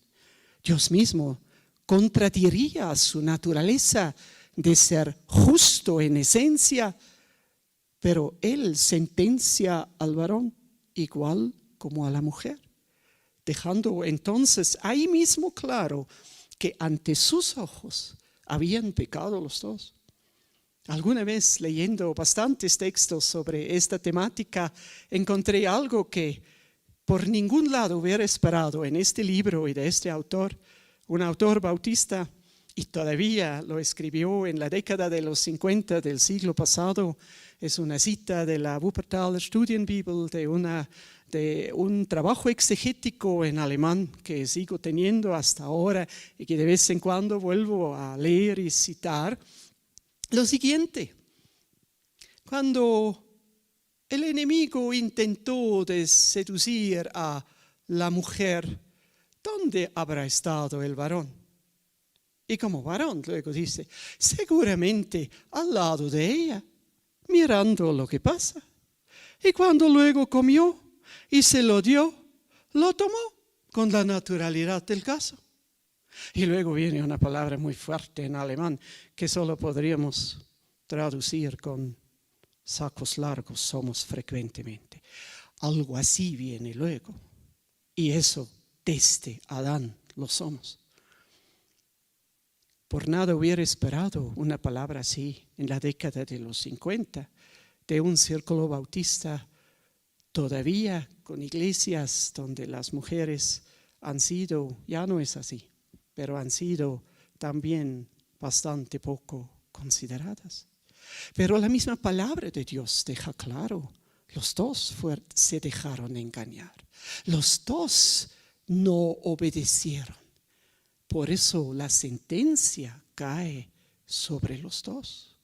Dios mismo contradiría su naturaleza de ser justo en esencia, pero él sentencia al varón igual como a la mujer, dejando entonces ahí mismo claro que ante sus ojos habían pecado los dos. Alguna vez leyendo bastantes textos sobre esta temática, encontré algo que por ningún lado hubiera esperado en este libro y de este autor, un autor bautista, y todavía lo escribió en la década de los 50 del siglo pasado. Es una cita de la Wuppertaler Studienbibel, de un trabajo exegético en alemán que sigo teniendo hasta ahora y que de vez en cuando vuelvo a leer y citar. Lo siguiente, cuando el enemigo intentó de seducir a la mujer, ¿dónde habrá estado el varón? Y como varón, luego dice, seguramente al lado de ella, mirando lo que pasa. Y cuando luego comió y se lo dio, lo tomó con la naturalidad del caso. Y luego viene una palabra muy fuerte en alemán que solo podríamos traducir con sacos largos somos frecuentemente. Algo así viene luego. Y eso desde Adán lo somos. Por nada hubiera esperado una palabra así en la década de los 50 de un círculo bautista todavía con iglesias donde las mujeres han sido, ya no es así, pero han sido también bastante poco consideradas. Pero la misma palabra de Dios deja claro, los dos se dejaron engañar, los dos no obedecieron. Por eso la sentencia cae sobre los dos.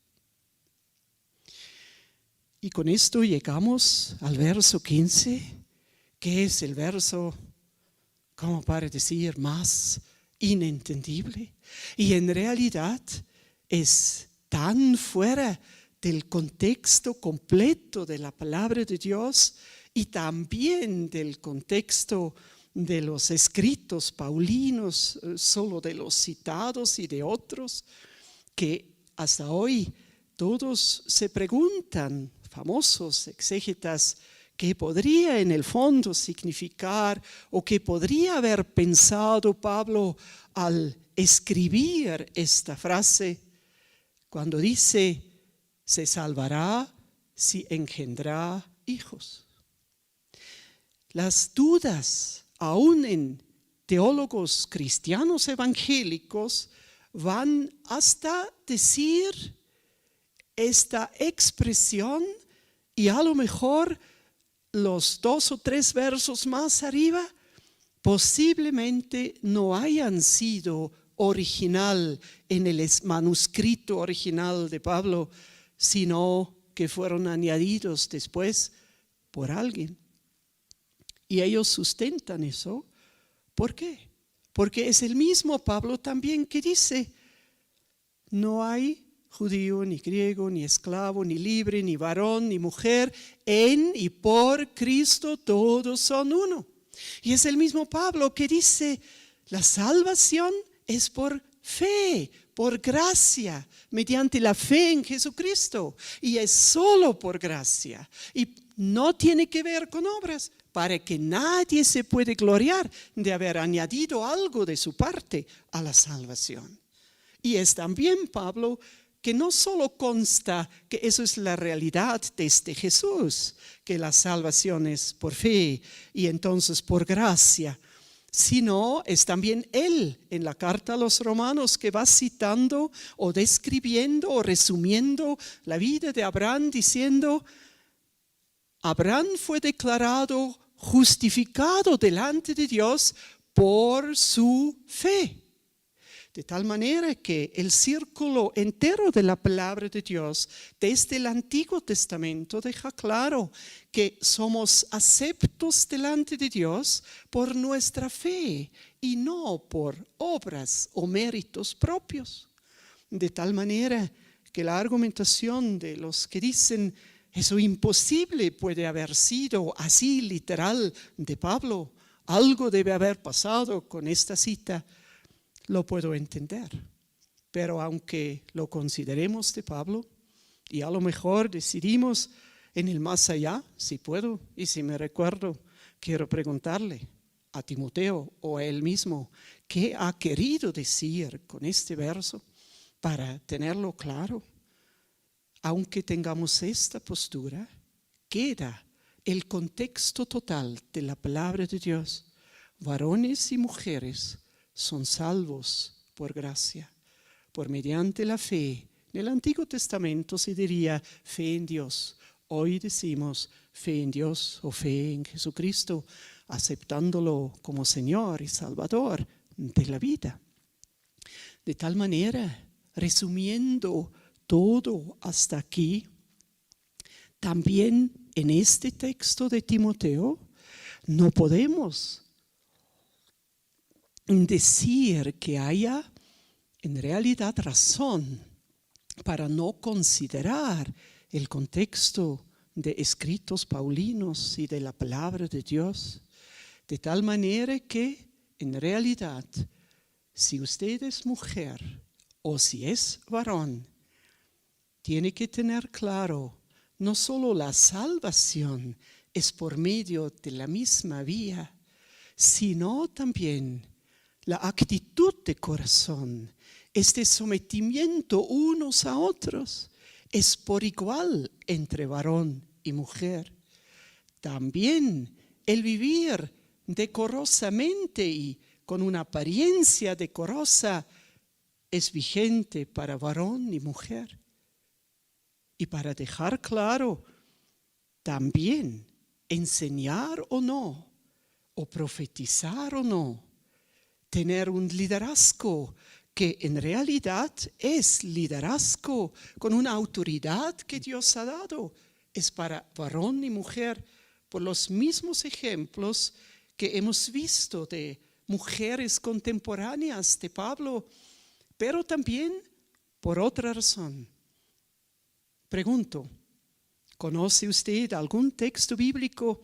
Y con esto llegamos al verso 15, que es el verso, como para decir, más inentendible. Y en realidad es tan fuera del contexto completo de la palabra de Dios y también del contexto de los escritos paulinos, solo de los citados y de otros, que hasta hoy todos se preguntan, famosos exégetas, qué podría en el fondo significar o qué podría haber pensado Pablo al escribir esta frase cuando dice, se salvará si engendrá hijos. Las dudas, aún en teólogos cristianos evangélicos, van hasta decir esta expresión y a lo mejor los 2 o 3 versos más arriba posiblemente no hayan sido original en el manuscrito original de Pablo, sino que fueron añadidos después por alguien. Y ellos sustentan eso. ¿Por qué? Porque es el mismo Pablo también que dice, no hay judío, ni griego, ni esclavo, ni libre, ni varón, ni mujer, en y por Cristo todos son uno. Y es el mismo Pablo que dice, la salvación es por fe, por gracia, mediante la fe en Jesucristo. Y es solo por gracia. Y no tiene que ver con obras, para que nadie se puede gloriar de haber añadido algo de su parte a la salvación. Y es también Pablo que no solo consta que eso es la realidad desde Jesús, que la salvación es por fe y entonces por gracia, sino es también él en la carta a los Romanos que va citando o describiendo o resumiendo la vida de Abraham diciendo, Abraham fue declarado justificado delante de Dios por su fe. De tal manera que el círculo entero de la palabra de Dios desde el Antiguo Testamento deja claro que somos aceptos delante de Dios por nuestra fe y no por obras o méritos propios. De tal manera que la argumentación de los que dicen eso imposible puede haber sido así literal de Pablo, algo debe haber pasado con esta cita, lo puedo entender, pero aunque lo consideremos de Pablo y a lo mejor decidimos en el más allá, si puedo y si me recuerdo, quiero preguntarle a Timoteo o a él mismo qué ha querido decir con este verso para tenerlo claro. Aunque tengamos esta postura, queda el contexto total de la palabra de Dios. Varones y mujeres son salvos por gracia, por mediante la fe. En el Antiguo Testamento se diría fe en Dios. Hoy decimos fe en Dios o fe en Jesucristo, aceptándolo como Señor y Salvador de la vida. De tal manera, resumiendo todo hasta aquí, también en este texto de Timoteo no podemos decir que haya en realidad razón para no considerar el contexto de escritos paulinos y de la palabra de Dios, de tal manera que en realidad si usted es mujer o si es varón, tiene que tener claro no solo la salvación es por medio de la misma vía, sino también la actitud de corazón, este sometimiento unos a otros, es por igual entre varón y mujer. También el vivir decorosamente y con una apariencia decorosa es vigente para varón y mujer. Y para dejar claro, también enseñar o no, o profetizar o no, tener un liderazgo que en realidad es liderazgo con una autoridad que Dios ha dado, es para varón y mujer por los mismos ejemplos que hemos visto de mujeres contemporáneas de Pablo, pero también por otra razón. Pregunto, ¿conoce usted algún texto bíblico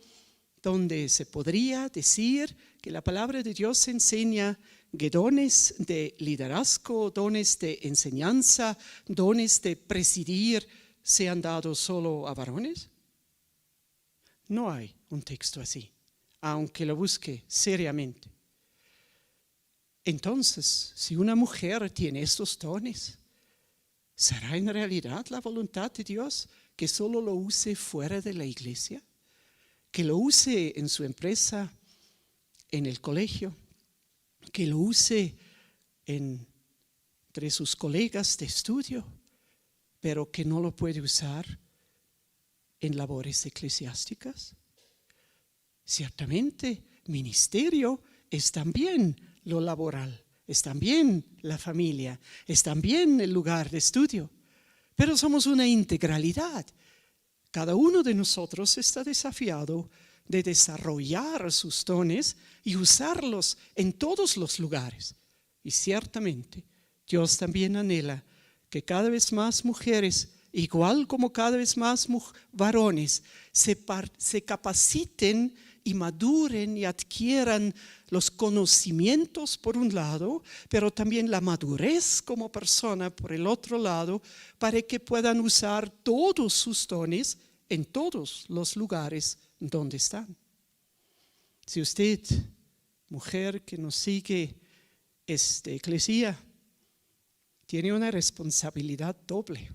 donde se podría decir que la palabra de Dios enseña que dones de liderazgo, dones de enseñanza, dones de presidir sean dados solo a varones? No hay un texto así, aunque lo busque seriamente. Entonces, si una mujer tiene estos dones, ¿será en realidad la voluntad de Dios que solo lo use fuera de la iglesia? Que lo use en su empresa, en el colegio, que lo use entre sus colegas de estudio, pero que no lo puede usar en labores eclesiásticas. Ciertamente, ministerio es también lo laboral, es también la familia, es también el lugar de estudio, pero somos una integralidad. Cada uno de nosotros está desafiado de desarrollar sus dones y usarlos en todos los lugares. Y ciertamente Dios también anhela que cada vez más mujeres, igual como cada vez más varones, se capaciten y maduren y adquieran los conocimientos por un lado, pero también la madurez como persona por el otro lado, para que puedan usar todos sus dones en todos los lugares donde están. Si usted, mujer que nos sigue esta iglesia, tiene una responsabilidad doble,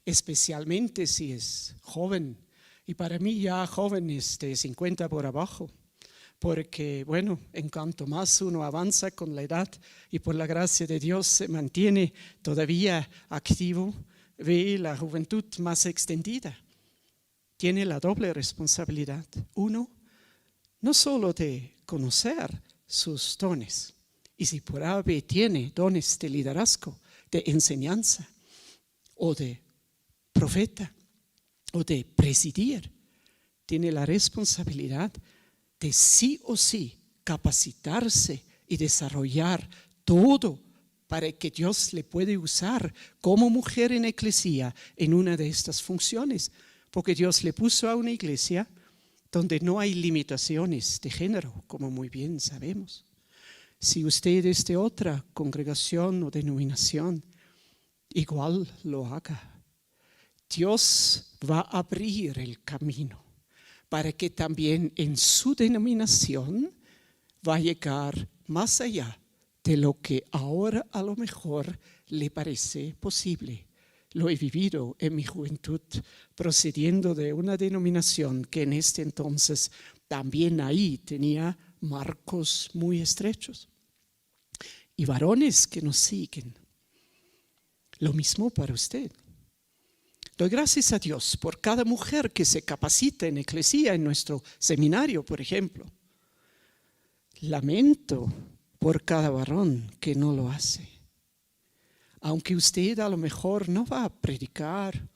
especialmente si es joven, y para mí ya jóvenes de 50 por abajo, porque bueno, en cuanto más uno avanza con la edad y por la gracia de Dios se mantiene todavía activo, ve la juventud más extendida. Tiene la doble responsabilidad. Uno, no solo de conocer sus dones, y si por ave tiene dones de liderazgo, de enseñanza, o de profeta, o de presidir, tiene la responsabilidad de sí o sí capacitarse y desarrollar todo para que Dios le puede usar como mujer en la iglesia en una de estas funciones. Porque Dios le puso a una iglesia donde no hay limitaciones de género, como muy bien sabemos. Si usted es de otra congregación o denominación, igual lo haga. Dios va a abrir el camino para que también en su denominación va a llegar más allá de lo que ahora a lo mejor le parece posible. Lo he vivido en mi juventud, procediendo de una denominación que en este entonces también ahí tenía marcos muy estrechos. Y varones que nos siguen, lo mismo para usted. Doy gracias a Dios por cada mujer que se capacita en eclesía, en nuestro seminario, por ejemplo. Lamento por cada varón que no lo hace. Aunque usted a lo mejor no va a predicar,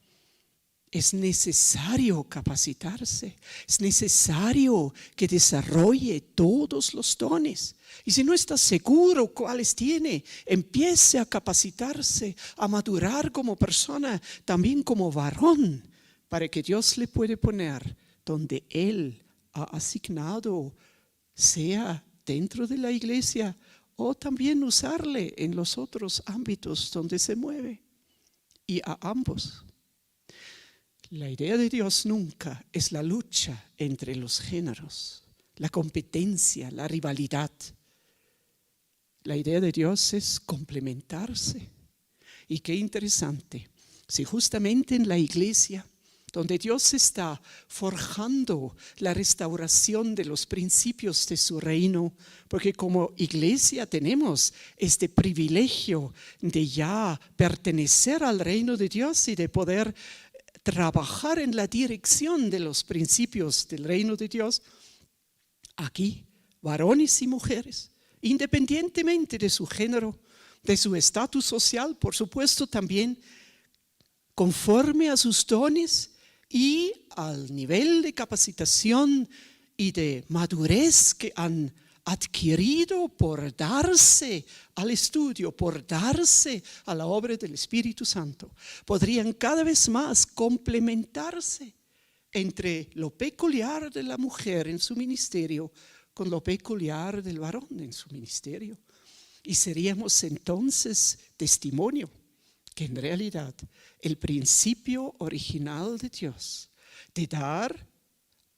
es necesario capacitarse, es necesario que desarrolle todos los dones. Y si no está seguro cuáles tiene, empiece a capacitarse, a madurar como persona, también como varón, para que Dios le puede poner donde Él ha asignado, sea dentro de la iglesia o también usarle en los otros ámbitos donde se mueve. Y a ambos. La idea de Dios nunca es la lucha entre los géneros, la competencia, la rivalidad. La idea de Dios es complementarse. Y qué interesante, si justamente en la iglesia, donde Dios está forjando la restauración de los principios de su reino, porque como iglesia tenemos este privilegio de ya pertenecer al reino de Dios y de poder trabajar en la dirección de los principios del reino de Dios. Aquí, varones y mujeres, independientemente de su género, de su estatus social, por supuesto también, conforme a sus dones y al nivel de capacitación y de madurez que han adquirido por darse al estudio, por darse a la obra del Espíritu Santo, podrían cada vez más complementarse entre lo peculiar de la mujer en su ministerio con lo peculiar del varón en su ministerio. Y seríamos entonces testimonio que en realidad el principio original de Dios de dar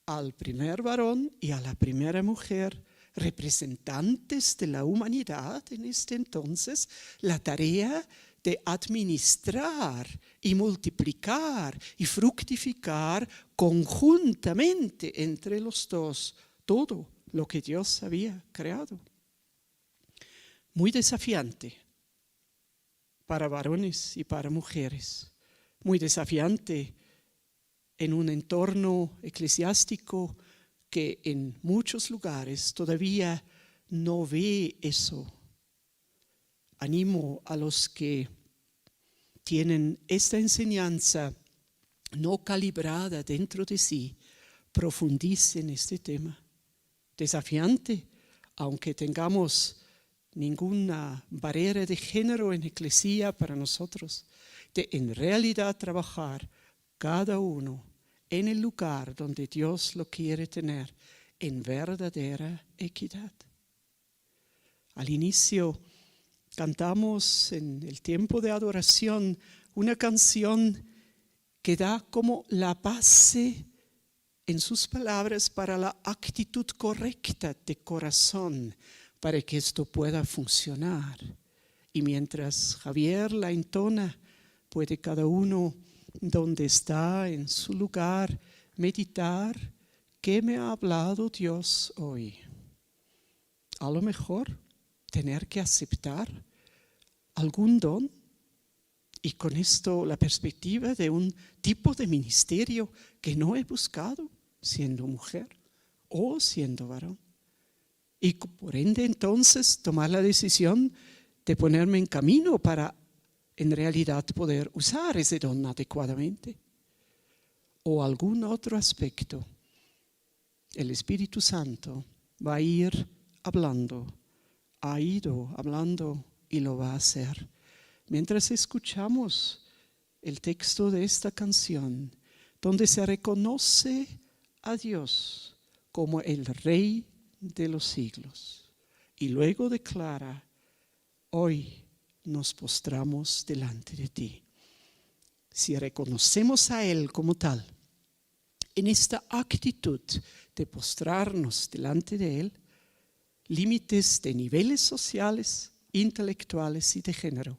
al primer varón y a la primera mujer, representantes de la humanidad en este entonces, la tarea de administrar y multiplicar y fructificar conjuntamente entre los dos todo lo que Dios había creado. Muy desafiante para varones y para mujeres, muy desafiante en un entorno eclesiástico que en muchos lugares todavía no ve eso. Animo a los que tienen esta enseñanza no calibrada dentro de sí, profundicen este tema. Desafiante, aunque tengamos ninguna barrera de género en eclesia para nosotros, de en realidad trabajar cada uno en el lugar donde Dios lo quiere tener, en verdadera equidad. Al inicio cantamos en el tiempo de adoración una canción que da como la base en sus palabras para la actitud correcta de corazón para que esto pueda funcionar. Y mientras Javier la entona, puede cada uno donde está en su lugar meditar qué me ha hablado Dios hoy. A lo mejor tener que aceptar algún don y con esto la perspectiva de un tipo de ministerio que no he buscado siendo mujer o siendo varón. Y por ende entonces tomar la decisión de ponerme en camino para en realidad poder usar ese don adecuadamente. O algún otro aspecto. El Espíritu Santo va a ir hablando, ha ido hablando y lo va a hacer. Mientras escuchamos el texto de esta canción, donde se reconoce a Dios como el Rey de los siglos. Y luego declara, hoy nos postramos delante de ti. Si reconocemos a Él como tal, en esta actitud de postrarnos delante de Él, límites de niveles sociales, intelectuales y de género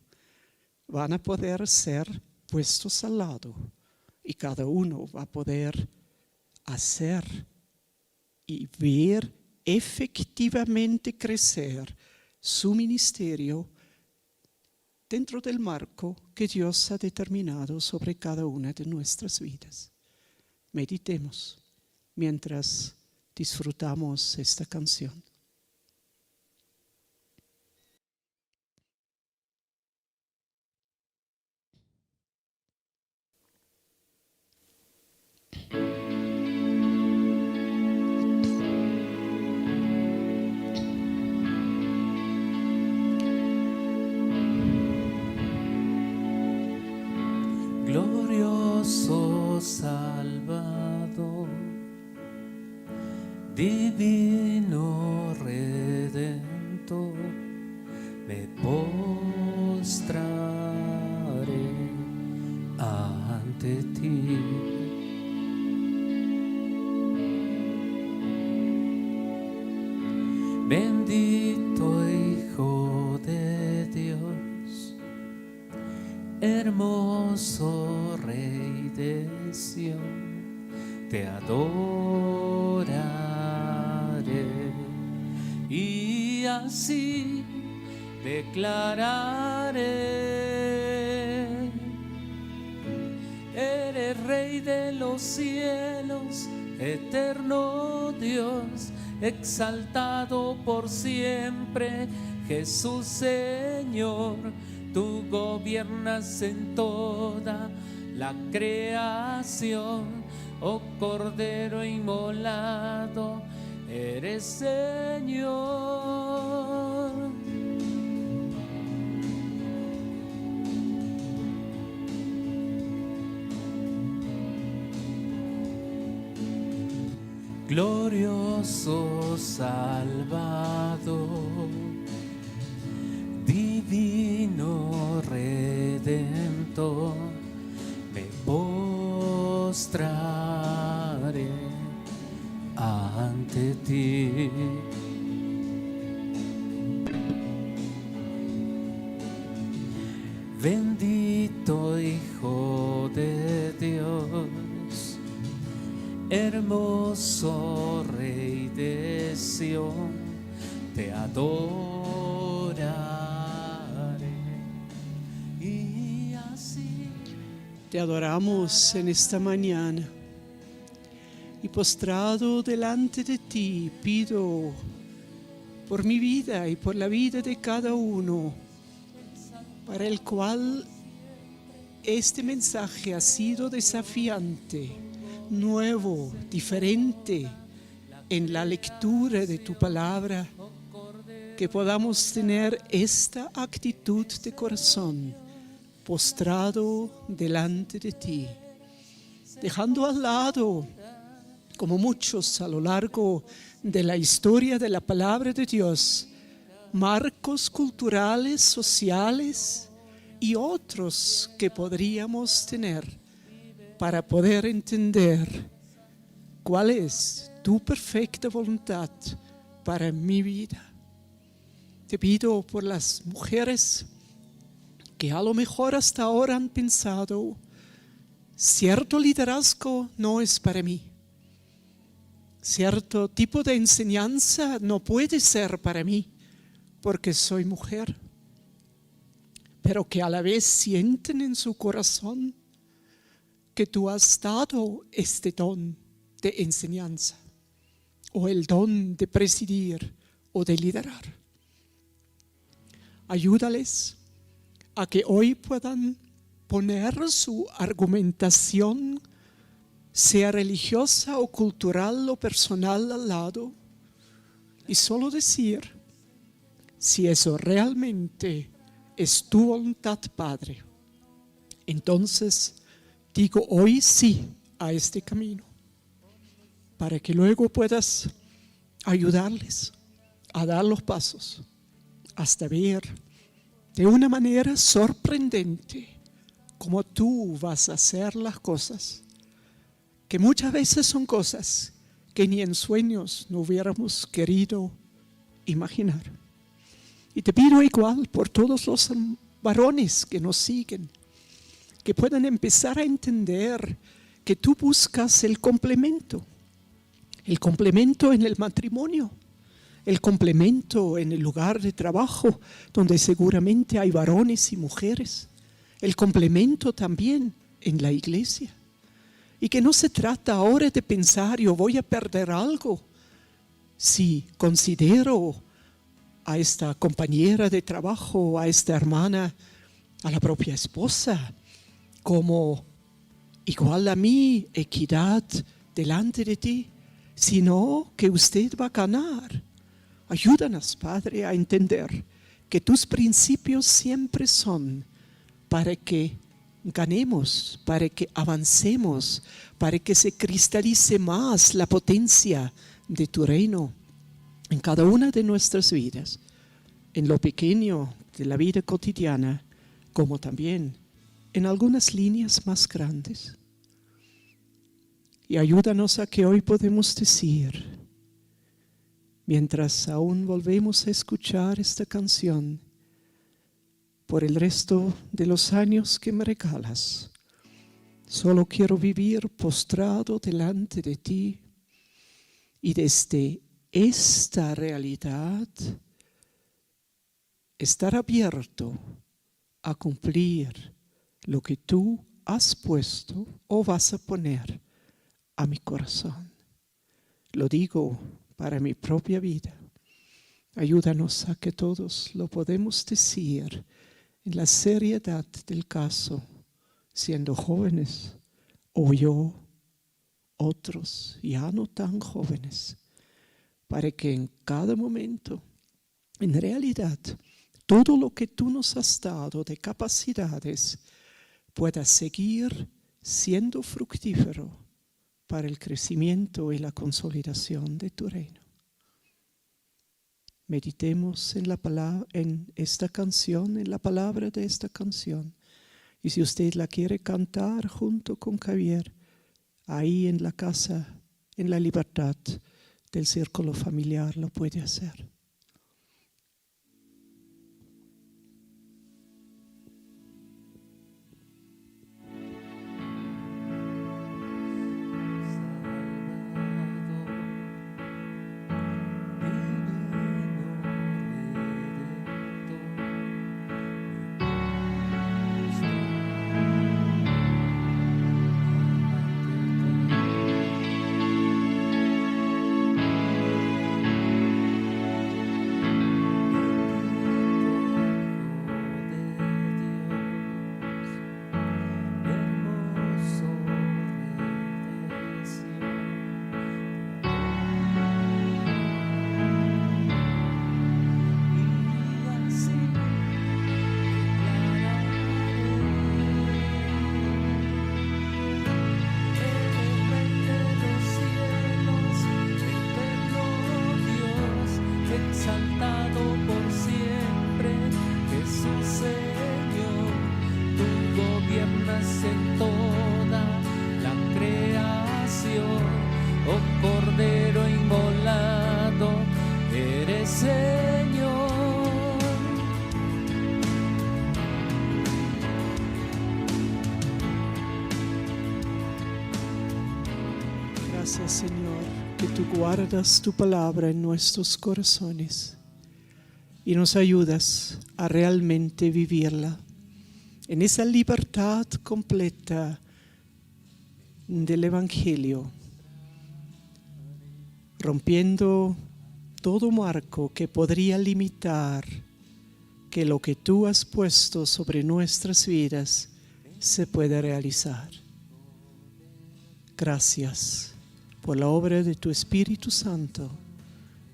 van a poder ser puestos al lado y cada uno va a poder hacer y ver efectivamente crecer su ministerio dentro del marco que Dios ha determinado sobre cada una de nuestras vidas. Meditemos mientras disfrutamos esta canción. Glorioso Salvador, divino Redentor, me postraré ante ti. Bendito Hijo de Dios, hermoso Rey de Sión, te adoraré y así declararé: eres Rey de los cielos, eterno Dios, exaltado por siempre, Jesús Señor. Tú gobiernas en toda la creación, oh Cordero inmolado, eres Señor. Glorioso Salvador, divino Redentor, me postraré ante ti. Bendito Hijo de Dios, hermoso Rey de Sión, te adoraré. Y así Te adoramos en esta mañana y postrado delante de ti pido por mi vida y por la vida de cada uno, para el cual este mensaje ha sido desafiante, nuevo, diferente en la lectura de tu palabra, que podamos tener esta actitud de corazón postrado delante de ti, dejando al lado, como muchos a lo largo de la historia de la palabra de Dios, marcos culturales, sociales y otros que podríamos tener para poder entender cuál es tu perfecta voluntad para mi vida. Te pido por las mujeres que a lo mejor hasta ahora han pensado, cierto liderazgo no es para mí, cierto tipo de enseñanza no puede ser para mí porque soy mujer, pero que a la vez sienten en su corazón que tú has dado este don de enseñanza o el don de presidir o de liderar. Ayúdales a que hoy puedan poner su argumentación, sea religiosa o cultural o personal, al lado y solo decir si eso realmente es tu voluntad, Padre. Entonces digo hoy sí a este camino, para que luego puedas ayudarles a dar los pasos hasta ver de una manera sorprendente cómo tú vas a hacer las cosas, que muchas veces son cosas que ni en sueños no hubiéramos querido imaginar. Y te pido igual por todos los varones que nos siguen, que puedan empezar a entender que tú buscas el complemento en el matrimonio, el complemento en el lugar de trabajo, donde seguramente hay varones y mujeres, el complemento también en la iglesia. Y que no se trata ahora de pensar, yo voy a perder algo si considero a esta compañera de trabajo, a esta hermana, a la propia esposa, como igual a mí, equidad delante de ti, sino que usted va a ganar. Ayúdanos, Padre, a entender que tus principios siempre son para que ganemos, para que avancemos, para que se cristalice más la potencia de tu reino en cada una de nuestras vidas, en lo pequeño de la vida cotidiana, como también en algunas líneas más grandes. Y ayúdanos a que hoy podemos decir, mientras aún volvemos a escuchar esta canción, por el resto de los años que me regalas, solo quiero vivir postrado delante de ti y desde esta realidad estar abierto a cumplir lo que tú has puesto o vas a poner a mi corazón. Lo digo para mi propia vida. Ayúdanos a que todos lo podemos decir en la seriedad del caso, siendo jóvenes, o yo, otros ya no tan jóvenes, para que en cada momento, en realidad, todo lo que tú nos has dado de capacidades pueda seguir siendo fructífero para el crecimiento y la consolidación de tu reino. Meditemos en esta canción, en la palabra de esta canción. Y si usted la quiere cantar junto con Javier, ahí en la casa, en la libertad del círculo familiar, lo puede hacer. Gracias, Señor, que tú guardas tu palabra en nuestros corazones y nos ayudas a realmente vivirla en esa libertad completa del Evangelio, rompiendo todo marco que podría limitar que lo que tú has puesto sobre nuestras vidas se pueda realizar. Gracias por la obra de tu Espíritu Santo,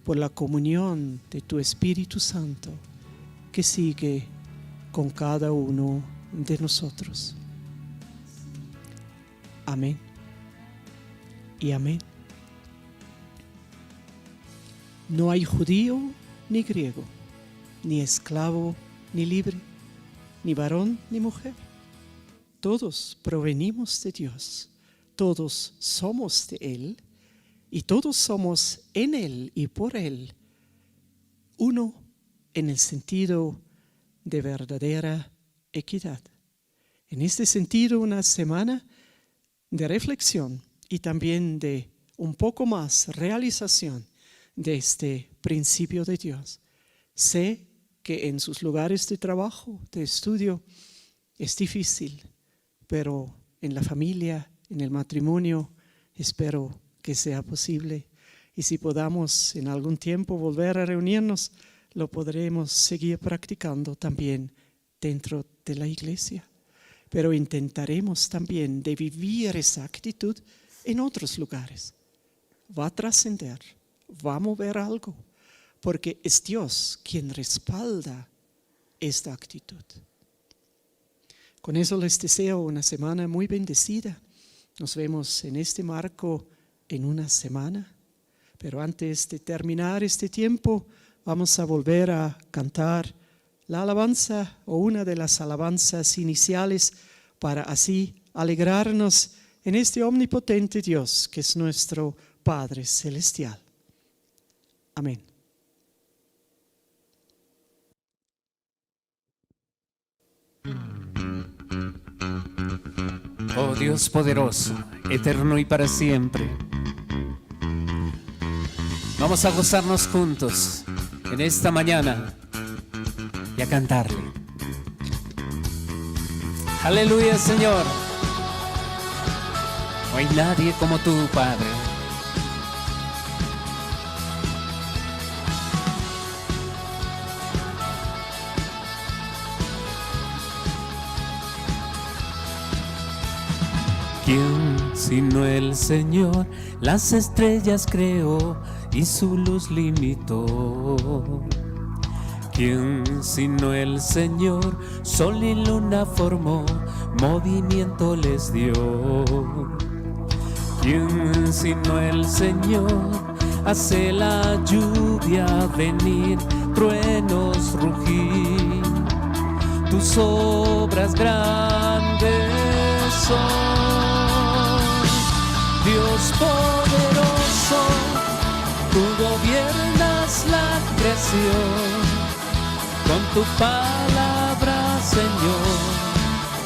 por la comunión de tu Espíritu Santo que sigue con cada uno de nosotros. Amén y amén. No hay judío ni griego, ni esclavo ni libre, ni varón ni mujer. Todos provenimos de Dios. Todos somos de Él y todos somos en Él y por Él, uno en el sentido de verdadera equidad. En este sentido, una semana de reflexión y también de un poco más realización de este principio de Dios. Sé que en sus lugares de trabajo, de estudio, es difícil, pero en la familia, en el matrimonio, espero que sea posible. Y si podamos en algún tiempo volver a reunirnos, lo podremos seguir practicando también dentro de la iglesia. Pero intentaremos también de vivir esa actitud en otros lugares. Va a trascender, va a mover algo, porque es Dios quien respalda esta actitud. Con eso les deseo una semana muy bendecida. Nos vemos en este marco en una semana, pero antes de terminar este tiempo vamos a volver a cantar la alabanza o una de las alabanzas iniciales para así alegrarnos en este omnipotente Dios que es nuestro Padre Celestial. Amén. Oh Dios poderoso, eterno y para siempre. Vamos a gozarnos juntos en esta mañana y a cantarle. Aleluya, Señor. No hay nadie como tú, Padre. ¿Quién sino el Señor las estrellas creó y su luz limitó? ¿Quién sino el Señor sol y luna formó, movimiento les dio? ¿Quién sino el Señor hace la lluvia venir, truenos rugir? Tus obras grandes son, Dios poderoso, tú gobiernas la creación. Con tu palabra, Señor,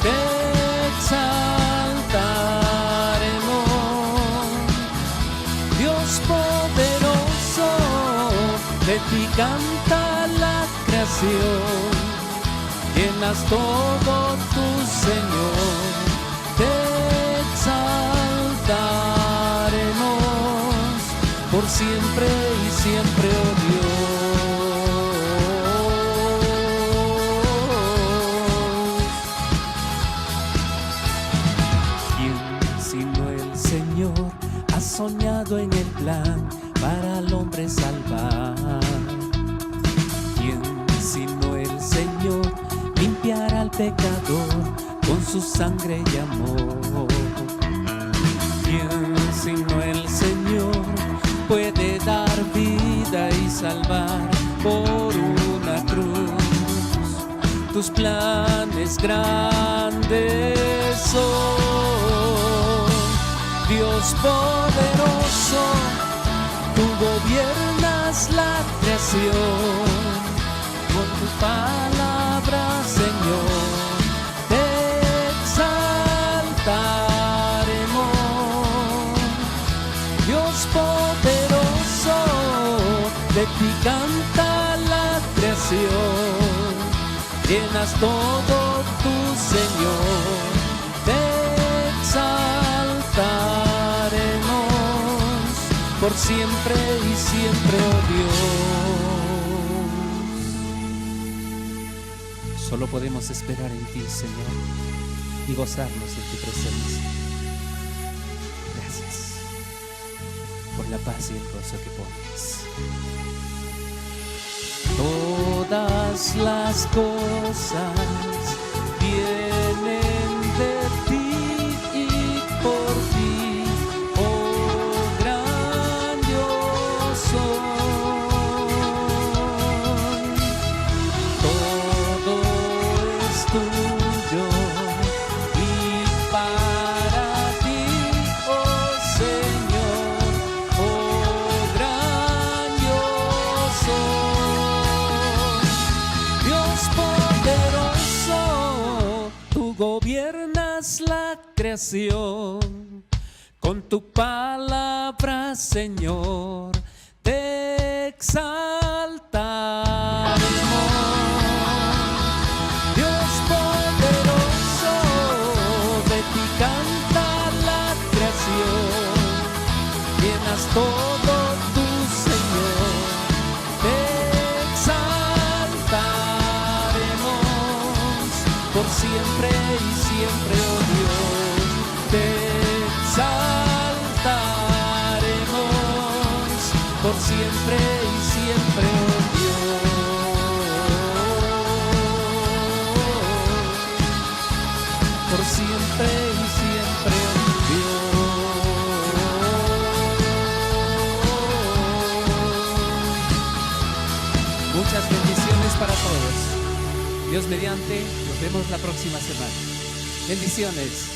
te exaltaremos. Dios poderoso, de ti canta la creación. Llenas todo tu Señor, te exaltaremos por siempre y siempre, oh Dios. ¿Quién sino el Señor ha soñado en el plan para al hombre salvar? ¿Quién sino el Señor limpiará al pecador con su sangre y amor? ¿Quién sino el Señor puede dar vida y salvar por una cruz? Tus planes grandes son, Dios poderoso, tú gobiernas la creación. Con tu palabra, Señor, te exaltaremos. Dios poderoso, de ti canta la creación. Llenas todo tu Señor, te exaltaremos por siempre y siempre, oh Dios. Solo podemos esperar en ti, Señor, y gozarnos en tu presencia. Gracias por la paz y el gozo que pones. Todas las cosas vienen de ti y por ti, oh gran Dios soy. Todo es tuyo y para ti, oh Señor, oh gran Dios soy. Dios poderoso, tú gobiernas la creación. Con tu palabra, Señor, te exaltaremos. Dios poderoso, de ti canta la creación. Llenas todo tu Señor, te exaltaremos por siempre y siempre, oh Dios, te exaltaremos por siempre y siempre, oh Dios, por siempre y siempre, oh Dios. Muchas bendiciones para todos. Dios mediante, nos vemos la próxima semana. Bendiciones.